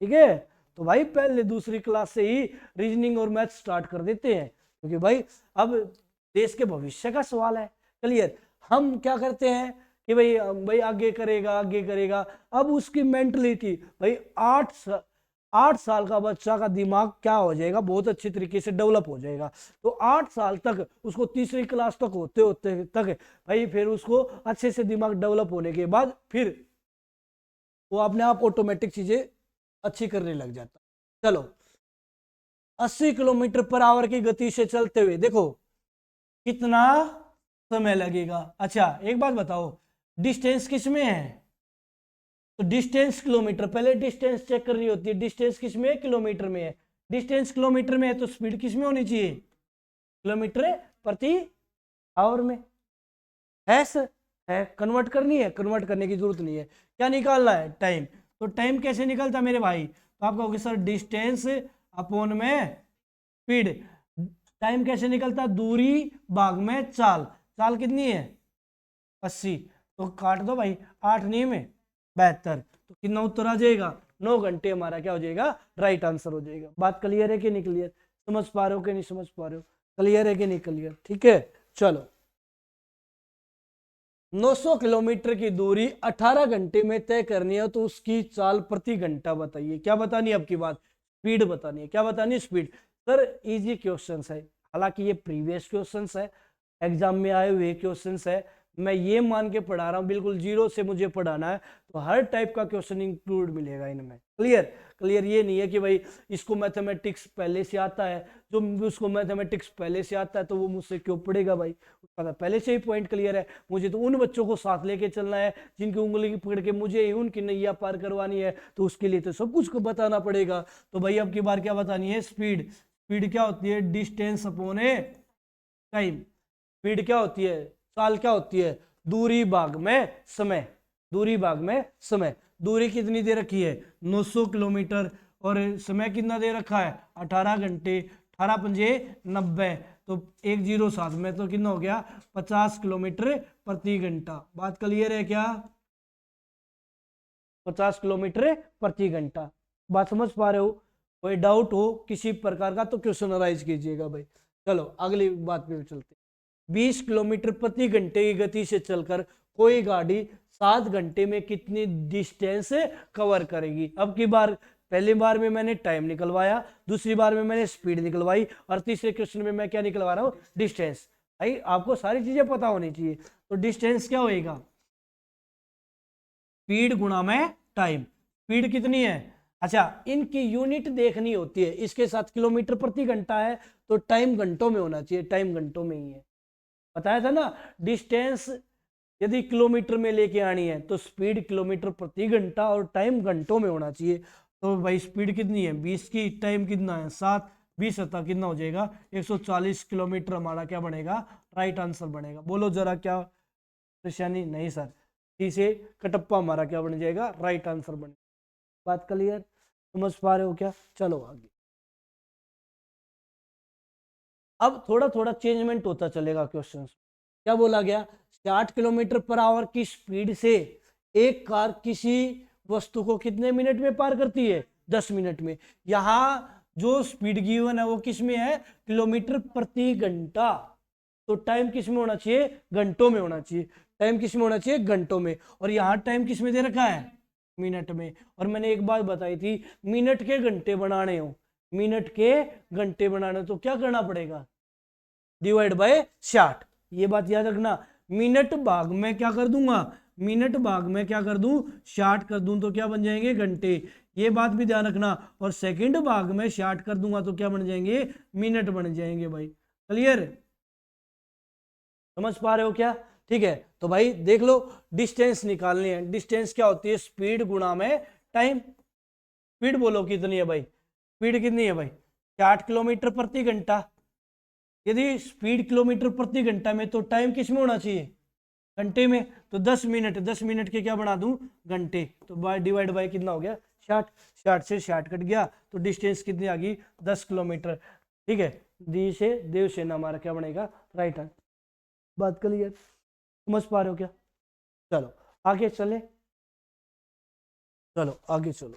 ठीक है। तो भाई पहले दूसरी क्लास से ही रीजनिंग और मैथ स्टार्ट कर देते हैं, क्योंकि भाई अब देश के भविष्य का सवाल है। क्लियर, हम क्या करते हैं कि भाई आगे करेगा, आगे करेगा। अब उसकी मेंटलिटी भाई 8 साल का बच्चा का दिमाग क्या हो जाएगा, बहुत अच्छे तरीके से डेवलप हो जाएगा। तो 8 साल तक उसको तीसरी क्लास तक होते होते तक भाई फिर उसको अच्छे से दिमाग डेवलप होने के बाद फिर वो अपने आप ऑटोमेटिक चीजें अच्छी करने लग जाता। चलो 80 किलोमीटर पर आवर की गति से चलते हुए देखो कितना समय लगेगा। अच्छा एक बात बताओ, डिस्टेंस किस में है, तो डिस्टेंस किलोमीटर, पहले डिस्टेंस चेक करनी होती है। डिस्टेंस किस में है, किलोमीटर में है। डिस्टेंस किलोमीटर में है तो स्पीड किस में होनी चाहिए, किलोमीटर प्रति आवर में। है सर, है, कन्वर्ट करनी है, कन्वर्ट करने की जरूरत नहीं है। क्या निकालना है, टाइम। तो टाइम कैसे निकलता है मेरे भाई, तो आप कहोगे सर डिस्टेंस अपॉन में स्पीड। टाइम कैसे निकलता है, दूरी भाग में चाल। चाल कितनी है, 80, तो काट दो भाई, 8 नहीं में 72, तो कितना उत्तर आ जाएगा, 9 घंटे हमारा क्या हो जाएगा, राइट आंसर हो जाएगा। बात क्लियर है कि नहीं क्लियर, समझ पा रहे हो कि नहीं समझ पा रहे हो, क्लियर है कि नहीं क्लियर, ठीक है। चलो 900 किलोमीटर की दूरी 18 घंटे में तय करनी है तो उसकी चाल प्रति घंटा बताइए। क्या बतानी है आपकी बात, स्पीड बतानी है। क्या बतानी है, स्पीड। सर इजी क्वेश्चंस है, हालांकि ये प्रीवियस क्वेश्चंस है, एग्जाम में आए हुए क्वेश्चंस है। मैं ये मान के पढ़ा रहा हूँ, बिल्कुल जीरो से मुझे पढ़ाना है, तो हर टाइप का क्वेश्चन इंक्लूड मिलेगा इनमें। Clear, clear. ये नहीं है कि भाई इसको मैथमेटिक्स पहले से आता है, जो उसको मैथमेटिक्स पहले से आता है तो वो मुझसे क्यों पढ़ेगा भाई, उसका पहले से ही पॉइंट क्लियर है। मुझे तो उन बच्चों को साथ लेके चलना है जिनकी उंगली पकड़ के मुझे उनकी नैया पार करवानी है, तो उसके लिए तो सब कुछ को बताना पड़ेगा। तो भाई अब की बार क्या बतानी है, स्पीड। स्पीड क्या होती है, डिस्टेंस अपॉन टाइम। स्पीड क्या होती है, चाल क्या होती है, दूरी भाग में समय, दूरी भाग में समय। दूरी कितनी दे रखी है, 900 किलोमीटर, और समय कितना दे रखा है, 18 घंटे। 18 पंजे 90, तो 107 में तो कितना हो गया, 50 किलोमीटर प्रति घंटा। बात क्लियर है क्या, 50 किलोमीटर प्रति घंटा। बात समझ पा रहे हो, कोई डाउट हो किसी प्रकार का तो क्वेश्चन अराइज कीजिएगा भाई। चलो अगली बात पे चलते। 20 किलोमीटर प्रति घंटे की गति से चलकर कोई गाड़ी 7 घंटे में कितनी डिस्टेंस कवर करेगी। अब की बार, पहली बार में मैंने टाइम निकलवाया, दूसरी बार में मैंने स्पीड निकलवाई, और तीसरे क्वेश्चन में मैं क्या निकलवा रहा हूँ, डिस्टेंस। भाई आपको सारी चीजें पता होनी चाहिए। तो डिस्टेंस क्या होएगा, स्पीड गुणा में टाइम। स्पीड कितनी है, अच्छा इनकी यूनिट देखनी होती है, इसके साथ किलोमीटर प्रति घंटा है तो टाइम घंटों में होना चाहिए, टाइम घंटों में ही है, बताया था ना। डिस्टेंस यदि किलोमीटर में लेके आनी है तो स्पीड किलोमीटर प्रति घंटा और टाइम घंटों में होना चाहिए। तो भाई स्पीड कितनी है 20 की, टाइम कितना है 7, 20 सत्ता कितना हो जाएगा 140 किलोमीटर हमारा क्या बनेगा, राइट आंसर बनेगा। बोलो जरा क्या परेशानी, नहीं सर, सी से कटप्पा हमारा क्या बन जाएगा, राइट आंसर बनेगा। बात क्लियर, समझ पा रहे हो क्या? चलो आगे। अब थोड़ा थोड़ा चेंजमेंट होता चलेगा क्वेश्चन। क्या बोला गया, 60 किलोमीटर पर आवर की स्पीड से एक कार किसी वस्तु को कितने मिनट में पार करती है, 10 मिनट में। यहां जो स्पीड गिवन है वो किस में है, किलोमीटर प्रति घंटा। तो टाइम किस में होना चाहिए, घंटों में होना चाहिए। टाइम किस में होना चाहिए, घंटों में। और यहाँ टाइम किस में दे रखा है, मिनट में। और मैंने एक बात बताई थी, मिनट के घंटे बनाने हो, मिनट के घंटे बनाने तो क्या करना पड़ेगा, डिवाइड बाय 60। ये बात याद रखना, मिनट भाग में क्या कर दूंगा, मिनट भाग में क्या कर दूं, 60 कर दूं तो क्या बन जाएंगे, घंटे। ये बात भी ध्यान रखना। और सेकंड भाग में 60 कर दूंगा तो क्या बन जाएंगे, मिनट बन जाएंगे। भाई क्लियर, समझ पा रहे हो क्या? ठीक है, तो भाई देख लो, डिस्टेंस निकालनी है। डिस्टेंस क्या होती है, स्पीड गुणा में टाइम। स्पीड बोलो कितनी है भाई, स्पीड कितनी है भाई, 60 किलोमीटर प्रति घंटा। यदि स्पीड किलोमीटर प्रति घंटा में तो टाइम किस में होना चाहिए, घंटे में। तो 10 मिनट, 10 मिनट के क्या बना दूं, घंटे। तो बाय डिवाइड बाय कितना हो गया, 60। 60 से 60 कट गया तो डिस्टेंस कितनी आ गई, 10 किलोमीटर। ठीक है, दी से देवसेना हमारा क्या बनेगा, राइट आंसर। बात क्लियर, समझ पा रहे हो क्या? चलो आगे चले, चलो आगे चलो।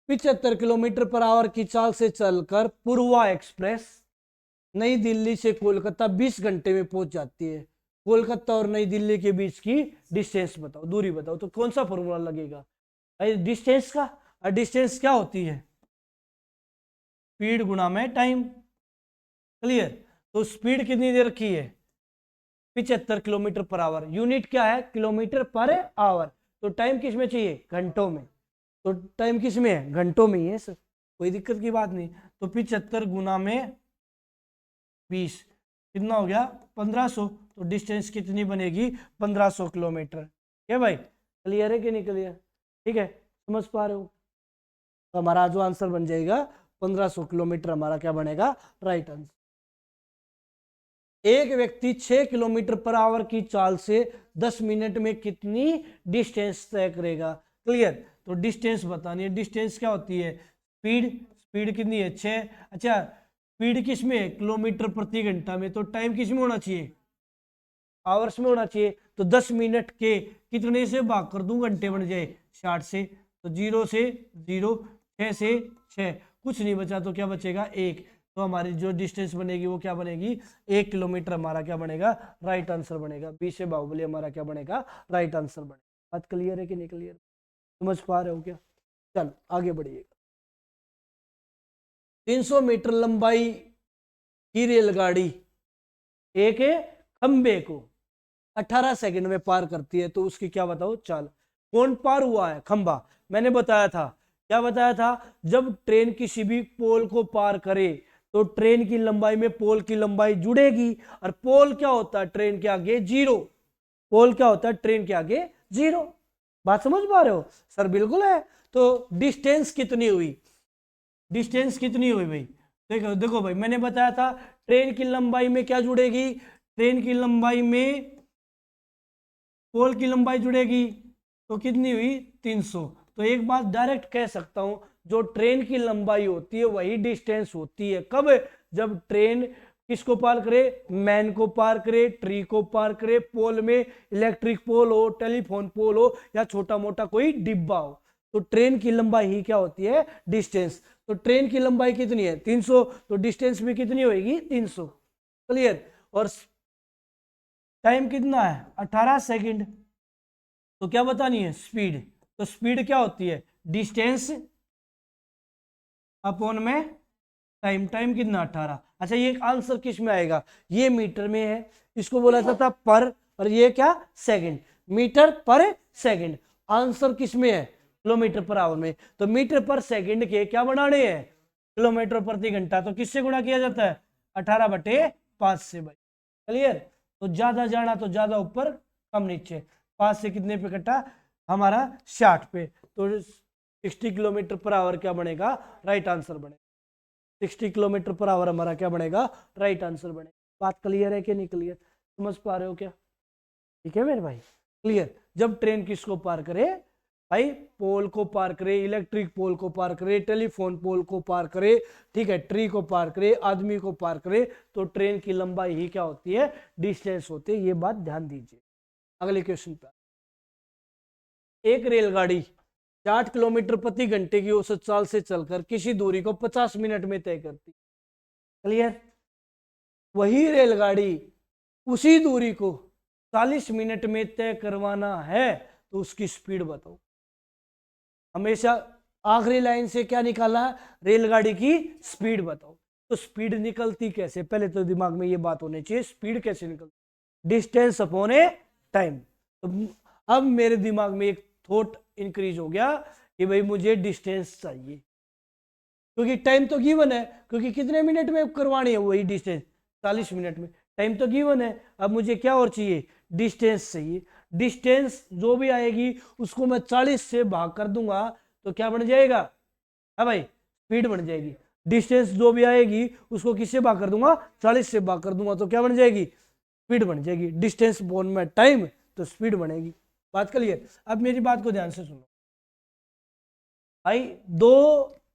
75 किलोमीटर पर आवर की चाल से चलकर पूर्वा एक्सप्रेस नई दिल्ली से कोलकाता 20 घंटे में पहुंच जाती है। कोलकाता और नई दिल्ली के बीच की डिस्टेंस बताओ, दूरी बताओ। तो कौन सा फॉर्मूला लगेगा डिस्टेंस का, और डिस्टेंस क्या होती है, स्पीड गुणा में टाइम। क्लियर, तो स्पीड कितनी दे रखी है, 75 किलोमीटर पर आवर। यूनिट क्या है, किलोमीटर पर आवर। तो टाइम किस में चाहिए, घंटों में। तो टाइम किस में है, घंटों में ही है सर, कोई दिक्कत की बात नहीं। तो 75 गुना में 20 कितना हो गया, 1500। तो डिस्टेंस कितनी बनेगी, 1500 किलोमीटर। क्या भाई, क्लियर है कि नहीं क्लियर? ठीक है, समझ पा रहे हो? तो हमारा जो आंसर बन जाएगा 1500 किलोमीटर हमारा क्या बनेगा, राइट आंसर। एक व्यक्ति 6 किलोमीटर पर आवर की चाल से 10 मिनट में कितनी डिस्टेंस तय करेगा। क्लियर, तो डिस्टेंस बतानी है। डिस्टेंस क्या होती है, स्पीड। स्पीड कितनी है, 6। अच्छा, स्पीड किस में है, किलोमीटर प्रति घंटा में। तो टाइम किस में होना चाहिए, आवर्स में होना चाहिए। तो 10 मिनट के कितने से भाग कर दूं, घंटे बन जाए, 60 से। तो 0 से 0, 6 से 6, कुछ नहीं बचा तो क्या बचेगा, 1। तो हमारी जो डिस्टेंस बनेगी वो क्या बनेगी, 1 किलोमीटर हमारा क्या बनेगा, राइट आंसर बनेगा। 20 से बाहुबली हमारा क्या बनेगा, राइट आंसर बनेगा। बात क्लियर है कि नहीं क्लियर, समझ पा रहे हो क्या? चलो आगे बढ़िएगा। 300 मीटर लंबाई की रेलगाड़ी एक खंबे को 18 सेकंड में पार करती है, तो उसकी क्या बताओ चाल। कौन पार हुआ है, खंबा। मैंने बताया था, क्या बताया था, जब ट्रेन किसी भी पोल को पार करे तो ट्रेन की लंबाई में पोल की लंबाई जुड़ेगी। और पोल क्या होता है, ट्रेन के आगे 0। पोल क्या होता है, ट्रेन के आगे 0। बात समझ पा रहे हो सर? बिल्कुल है। तो डिस्टेंस कितनी हुई, डिस्टेंस कितनी हुई भाई, देखो देखो भाई, मैंने बताया था ट्रेन की लंबाई में क्या जुड़ेगी, ट्रेन की लंबाई में पोल की लंबाई जुड़ेगी। तो कितनी हुई, 300। तो एक बात डायरेक्ट कह सकता हूं, जो ट्रेन की लंबाई होती है वही डिस्टेंस होती है। कब, जब ट्रेन किसको पार करे, मैन को पार करे, ट्री को पार करे, पोल में इलेक्ट्रिक पोल हो, टेलीफोन पोल हो, या छोटा मोटा कोई डिब्बा हो। तो ट्रेन की लंबाई ही क्या होती है, डिस्टेंस। तो ट्रेन की लंबाई कितनी है, 300। तो डिस्टेंस भी कितनी होगी, 300। क्लियर, और टाइम कितना है, 18 सेकंड। तो क्या बतानी है, स्पीड। तो स्पीड क्या होती है, डिस्टेंस अपॉन में टाइम। टाइम कितना, 18। अच्छा, ये आंसर किस में आएगा, ये मीटर में है, इसको बोला जाता पर, और ये क्या, सेकंड, मीटर पर सेकंड। आंसर किस में है, किलोमीटर पर आवर में। तो मीटर पर सेकंड के क्या बनाने हैं, किलोमीटर प्रति घंटा। तो किससे गुणा किया जाता है, 18/5 से भाई। क्लियर, तो ज्यादा जाना तो ज्यादा ऊपर, कम नीचे। 5 से कितने पे कटा, हमारा 60 पे, तो 60 किलोमीटर पर आवर क्या बनेगा, राइट आंसर बनेगा। 60 किलोमीटर पर आवर हमारा क्या बनेगा, राइट आंसर बनेगा। बात क्लियर है कि नहीं क्लियर, समझ पा रहे हो क्या? ठीक है मेरे भाई, क्लियर। जब ट्रेन किसको पार करे भाई, पोल को पार करे, इलेक्ट्रिक पोल को पार करे, टेलीफोन पोल को पार करे, ठीक है, ट्री को पार करे, आदमी को पार करे, तो ट्रेन की लंबाई ही क्या होती है, डिस्टेंस होती है। ये बात ध्यान दीजिए। अगले क्वेश्चन पर, एक रेलगाड़ी 60 किलोमीटर प्रति घंटे की औसत चाल से चलकर किसी दूरी को 50 मिनट में तय करती। क्लियर? वही रेलगाड़ी उसी दूरी को 40 मिनट में तय करवाना है तो उसकी स्पीड बताओ। हमेशा आखिरी लाइन से क्या निकाला, रेलगाड़ी की स्पीड बताओ। तो स्पीड निकलती कैसे, पहले तो दिमाग में ये बात होनी चाहिए, स्पीड कैसे निकलती, डिस्टेंस अपॉन ए टाइम। तो अब मेरे दिमाग में एक थॉट इंक्रीज हो गया कि भाई मुझे डिस्टेंस चाहिए, क्योंकि टाइम तो गिवन है, क्योंकि कितने मिनट में करवानी है वही डिस्टेंस, 40 मिनट में, टाइम तो गिवन है। अब मुझे क्या और चाहिए, डिस्टेंस चाहिए। डिस्टेंस जो भी आएगी उसको मैं 40 से भाग कर दूंगा तो क्या बन जाएगा, है भाई, स्पीड बन जाएगी। डिस्टेंस जो भी आएगी उसको किससे भाग कर दूंगा, 40 से भाग कर दूंगा तो क्या बन जाएगी, स्पीड बन जाएगी। डिस्टेंस बोन में टाइम तो स्पीड बनेगी। बात क्लियर? अब मेरी बात को ध्यान से सुनो भाई,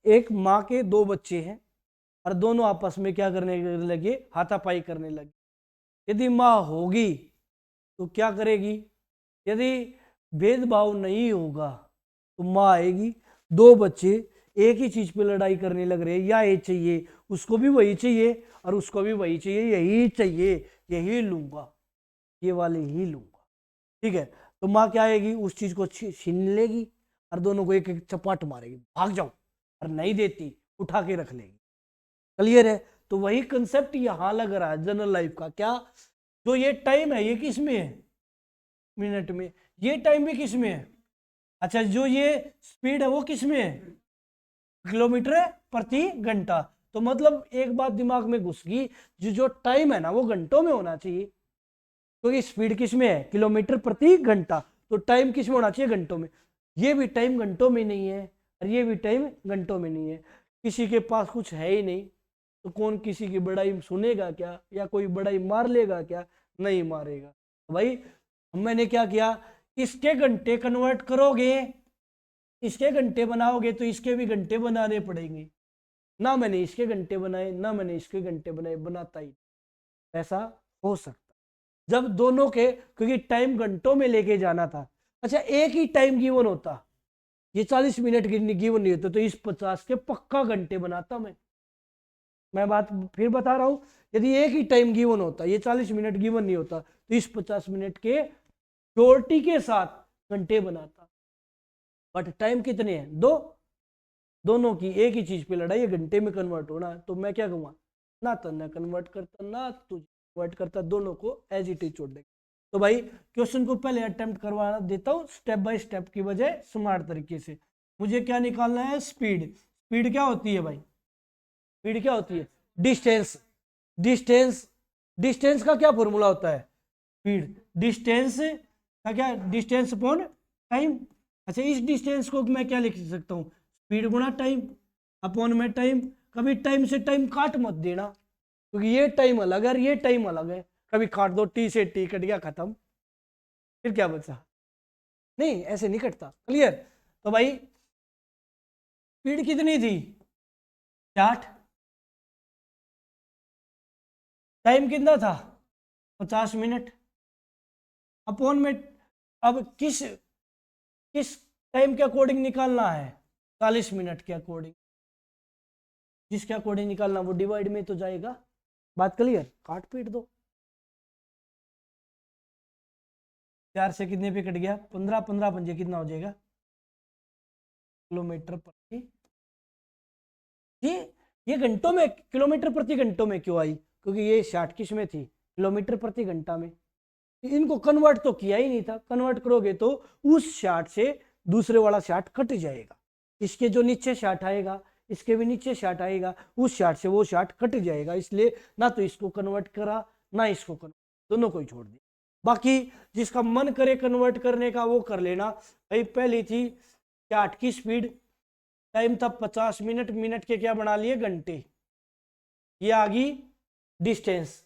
एक माँ के दो बच्चे हैं और दोनों आपस में क्या करने लगे, हाथापाई करने लगे। यदि माँ होगी तो क्या करेगी, यदि भेदभाव नहीं होगा तो माँ आएगी, दो बच्चे एक ही चीज पे लड़ाई करने लग रहे, या ये चाहिए, उसको भी वही चाहिए और उसको भी वही चाहिए, यही चाहिए, यही लूंगा, ये वाले ही लूंगा, ठीक है। तो माँ क्या आएगी, उस चीज को छीन लेगी और दोनों को एक एक चपाट मारेगी, भाग जाओ, और नहीं देती उठा के रख लेगी। क्लियर है? तो वही कंसेप्ट यहां लग रहा है जनरल लाइफ का। क्या, जो ये टाइम है ये किस में है, मिनट में, ये टाइम भी किस में है, अच्छा जो ये स्पीड है वो किस में है, किलोमीटर प्रति घंटा। तो मतलब एक बात दिमाग में घुस गई, जो टाइम है ना वो घंटों में होना चाहिए, क्योंकि स्पीड किस में है, किलोमीटर प्रति घंटा, तो टाइम किस में होना चाहिए, घंटों में। ये भी टाइम घंटों में नहीं है और ये भी टाइम घंटों में नहीं है। किसी के पास कुछ है ही नहीं तो कौन किसी की बड़ाई सुनेगा क्या, या कोई बड़ाई मार लेगा क्या, नहीं मारेगा। तो भाई मैंने क्या किया, इसके घंटे कन्वर्ट करोगे, इसके घंटे बनाओगे तो इसके भी घंटे बनाने पड़ेंगे। ना मैंने इसके घंटे बनाए ना मैंने इसके घंटे बनाए, बनाता ही ऐसा हो सकता जब दोनों के, क्योंकि टाइम घंटों में लेके जाना था। अच्छा एक ही टाइम गिवन होता, ये 40 मिनट गिवन नहीं होता तो इस 50 के पक्का घंटे बनाता मैं बात फिर बता रहा हूं, यदि एक ही टाइम गिवन होता, ये 40 मिनट गिवन नहीं होता तो इस 50 मिनट के श्योरिटी के साथ घंटे बनाता। बट टाइम कितने हैं, दोनों की एक ही चीज पे लड़ाई, घंटे में कन्वर्ट होना है। तो मैं क्या कहूँगा, ना तो ना कन्वर्ट करता ना तुझे कन्वर्ट करता, दोनों को एज इट इज छोड़ देगा। तो भाई क्वेश्चन को पहले अटेम्प्ट करवा देता हूँ स्टेप बाय स्टेप की बजाय स्मार्ट तरीके से। मुझे क्या निकालना है, स्पीड। स्पीड क्या होती है भाई, स्पीड क्या होती है, डिस्टेंस। डिस्टेंस का क्या फॉर्मूला होता है, स्पीड डिस्टेंस का क्या, डिस्टेंस अपॉन टाइम। अच्छा इस डिस्टेंस को मैं क्या लिख सकता हूँ, स्पीड गुणा टाइम अपॉन में टाइम। कभी टाइम से टाइम काट मत देना, क्योंकि ये टाइम अलग है ये टाइम अलग है, कभी काट दो, टी से टी कट गया, खत्म, फिर क्या बचा, नहीं ऐसे नहीं कटता। क्लियर? तो भाई स्पीड कितनी थी, 60, टाइम कितना था 50 मिनट, अपॉन में, अब किस किस टाइम के अकॉर्डिंग निकालना है, 40 मिनट के अकॉर्डिंग, जिसके अकॉर्डिंग निकालना वो डिवाइड में तो जाएगा। बात क्लियर? काट पीट दो, 4 से कितने पे कट गया, 15, 15 पंजे कितना हो जाएगा, किलोमीटर प्रति। ये घंटों में, किलोमीटर प्रति घंटों में क्यों आई, क्योंकि ये 60 किस में थी, किलोमीटर प्रति घंटा में। इनको कन्वर्ट तो किया ही नहीं था, कन्वर्ट करोगे तो उस 60 से दूसरे वाला 60 कट जाएगा, इसके जो नीचे 60 आएगा इसके भी नीचे 60 आएगा, उस 60 से वो 60 कट जाएगा, इसलिए ना तो इसको कन्वर्ट करा ना इसको कन्वर्ट, दोनों को ही छोड़ दिया। बाकी जिसका मन करे कन्वर्ट करने का वो कर लेना। भाई पहली थी 8 की स्पीड, टाइम था 50 मिनट, मिनट के क्या बना लिए घंटे, ये आ गई डिस्टेंस।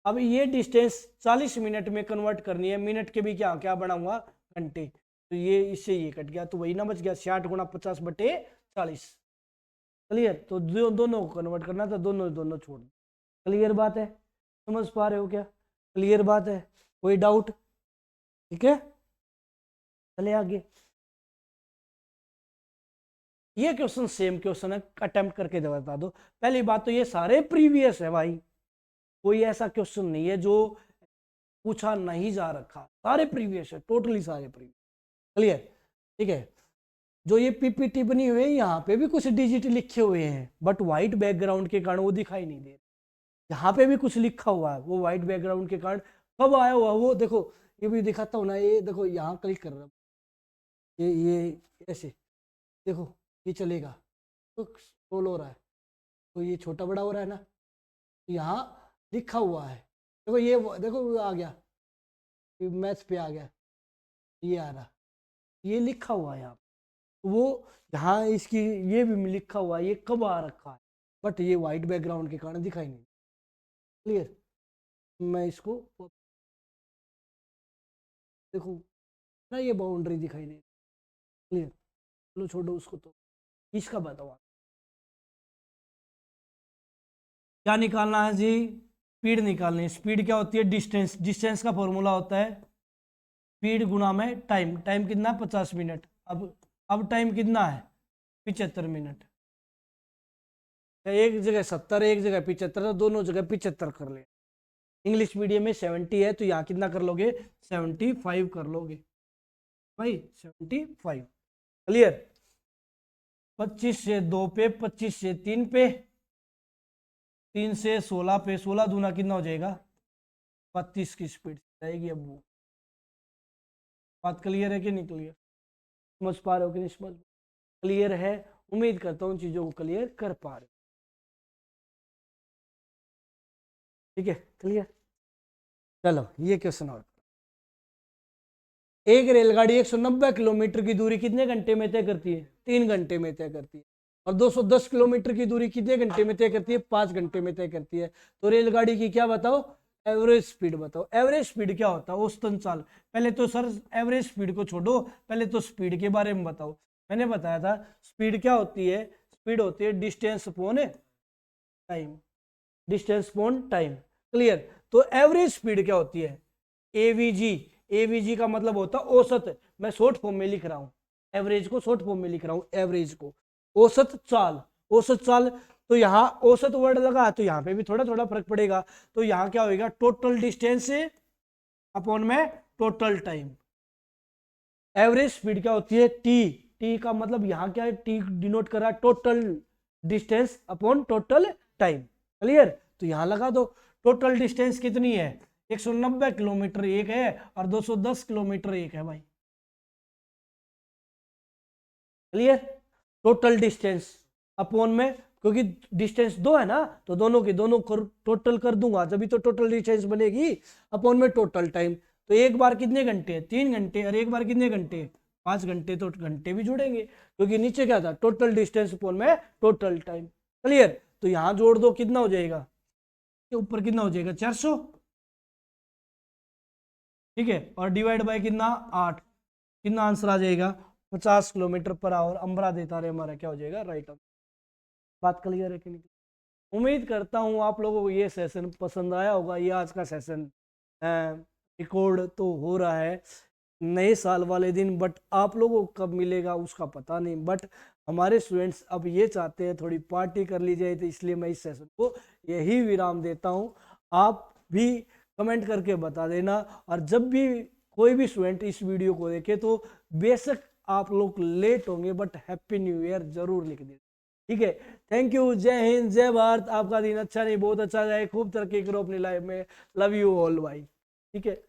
अब ये डिस्टेंस 40 मिनट में कन्वर्ट करनी है, मिनट के भी क्या क्या बनाऊंगा घंटे, तो ये इससे ये कट गया, तो वही ना बच गया 60 गुणा 50/40। क्लियर, तो दोनों को कन्वर्ट करना था, दोनों दोनों छोड़। क्लियर बात है, समझ पा रहे हो क्या? क्लियर बात है, कोई डाउट? ठीक है, चले आगे। ये क्वेश्चन सेम क्वेश्चन है, अटेम्प्ट करके बता दो। पहली बात तो ये सारे प्रीवियस है भाई, कोई ऐसा क्वेश्चन नहीं है जो पूछा नहीं जा रखा, सारे प्रीवियस है, टोटली सारे प्रीवियस। क्लियर, ठीक है। जो ये पीपीटी बनी हुई है यहाँ पे भी कुछ डिजिट लिखे हुए हैं, बट व्हाइट बैकग्राउंड के कारण वो दिखाई नहीं दे रहा। यहाँ पे भी कुछ लिखा हुआ है, वो व्हाइट बैकग्राउंड के कारण कब आया हुआ वो देखो, ये भी दिखाता हूँ ना, ये देखो यहाँ क्लिक कर रहा हूँ, ये ऐसे देखो, ये चलेगा तो स्क्रॉल हो रहा है, तो ये छोटा बड़ा हो रहा है ना, तो यहाँ लिखा हुआ है, देखो ये देखो आ गया, मैथ्स पे आ गया, ये आ रहा, ये लिखा हुआ है यहाँ, वो यहाँ इसकी ये भी लिखा हुआ है, ये कब आ रखा है, बट ये वाइट बैकग्राउंड के कारण दिखाई नहीं। क्लियर, मैं इसको देखो ना, ये बाउंड्री दिखाई नहीं। क्लियर, चलो छोड़ो उसको, तो इसका बताओ क्या निकालना है जी? स्पीड निकालनी है। स्पीड क्या होती है? डिस्टेंस, डिस्टेंस का फॉर्मूला होता है स्पीड गुना में टाइम, टाइम कितना है 50 मिनट, अब टाइम कितना है 75 मिनट, एक जगह 70 एक जगह 75, तो दोनों जगह 75 कर ले। इंग्लिश मीडियम में 70 है, तो यहाँ कितना कर लोगे 75 कर लोगे भाई, 75। क्लियर, 25 से 2 पे, 25 से 3 पे, 3 से 16 पे, 16 दूना कितना हो जाएगा 32 की स्पीड जाएगी। अब वो बात क्लियर है कि नहीं क्लियर? समझ पा रहे हो कि नहीं समझ? क्लियर है, उम्मीद करता हूँ चीजों को क्लियर कर पा रहे हो। ठीक है, क्लियर। चलो ये क्वेश्चन और, एक रेलगाड़ी 190 किलोमीटर की दूरी कितने घंटे में तय करती है? 3 घंटे में तय करती है। और 210 किलोमीटर की दूरी कितने घंटे में तय करती है? 5 घंटे में तय करती है। तो रेलगाड़ी की क्या बताओ? एवरेज स्पीड बताओ। एवरेज स्पीड क्या होता है? औसतन चाल। पहले तो सर एवरेज स्पीड को छोड़ो, पहले तो स्पीड के बारे में बताओ। मैंने बताया था स्पीड क्या होती है? स्पीड होती है distance upon time, distance upon time. Clear, तो एवरेज स्पीड क्या होती है? एवीजी। एवीजी का मतलब होता है औसत, मैं शॉर्ट फॉर्म में लिख रहा हूं, एवरेज को शॉर्ट फॉर्म में लिख रहा हूं, एवरेज को औसत चाल। औसत चाल, तो यहाँ औसत वर्ड लगा तो यहाँ पे भी थोड़ा थोड़ा फर्क पड़ेगा, तो यहाँ क्या होगा? टोटल डिस्टेंस अपॉन में टोटल टाइम। एवरेज स्पीड क्या होती है? टी। टी का मतलब यहाँ क्या है? टी डिनोट कर रहा है total distance upon total time. Clear, तो यहाँ लगा दो। टोटल डिस्टेंस कितनी है? 190 किलोमीटर एक है और 210 किलोमीटर एक है भाई। क्लियर, टोटल डिस्टेंस अपॉन में, क्योंकि डिस्टेंस 2 है ना, तो दोनों के दोनों टोटल कर दूंगा, जब भी तो टोटल डिस्टेंस बनेगी, अपॉन में टोटल टाइम। तो एक बार कितने घंटे? 3 घंटे, और एक बार कितने घंटे? 5 घंटे, तो घंटे भी जुड़ेंगे, क्योंकि नीचे क्या था? टोटल डिस्टेंस अपॉन में टोटल टाइम। क्लियर, तो यहां जोड़ दो, कितना हो जाएगा? ऊपर कितना हो जाएगा? 400। ठीक है, और डिवाइड बाय कितना? 8। कितना आंसर आ जाएगा? 50 किलोमीटर पर आवर। अंबरा देता रहे हमारा क्या हो जाएगा? Right answer. बात क्लियर है कि नहीं? उम्मीद करता हूँ आप लोगों को ये सेशन पसंद आया होगा। ये आज का सेशन रिकॉर्ड तो हो रहा है नए साल वाले दिन, बट आप लोगों को कब मिलेगा उसका पता नहीं, बट हमारे स्टूडेंट्स अब ये चाहते हैं थोड़ी पार्टी कर ली जाए, तो इसलिए मैं इस सेशन को यही विराम देता हूँ। आप भी कमेंट करके बता देना, और जब भी कोई भी स्टूडेंट इस वीडियो को देखे तो बेशक आप लोग लेट होंगे, बट हैप्पी न्यू ईयर जरूर लिख देना। ठीक है, थैंक यू। जय हिंद, जय भारत। आपका दिन अच्छा नहीं बहुत अच्छा जाए, खूब तरक्की करो अपनी लाइफ में। लव यू ऑल भाई। ठीक है।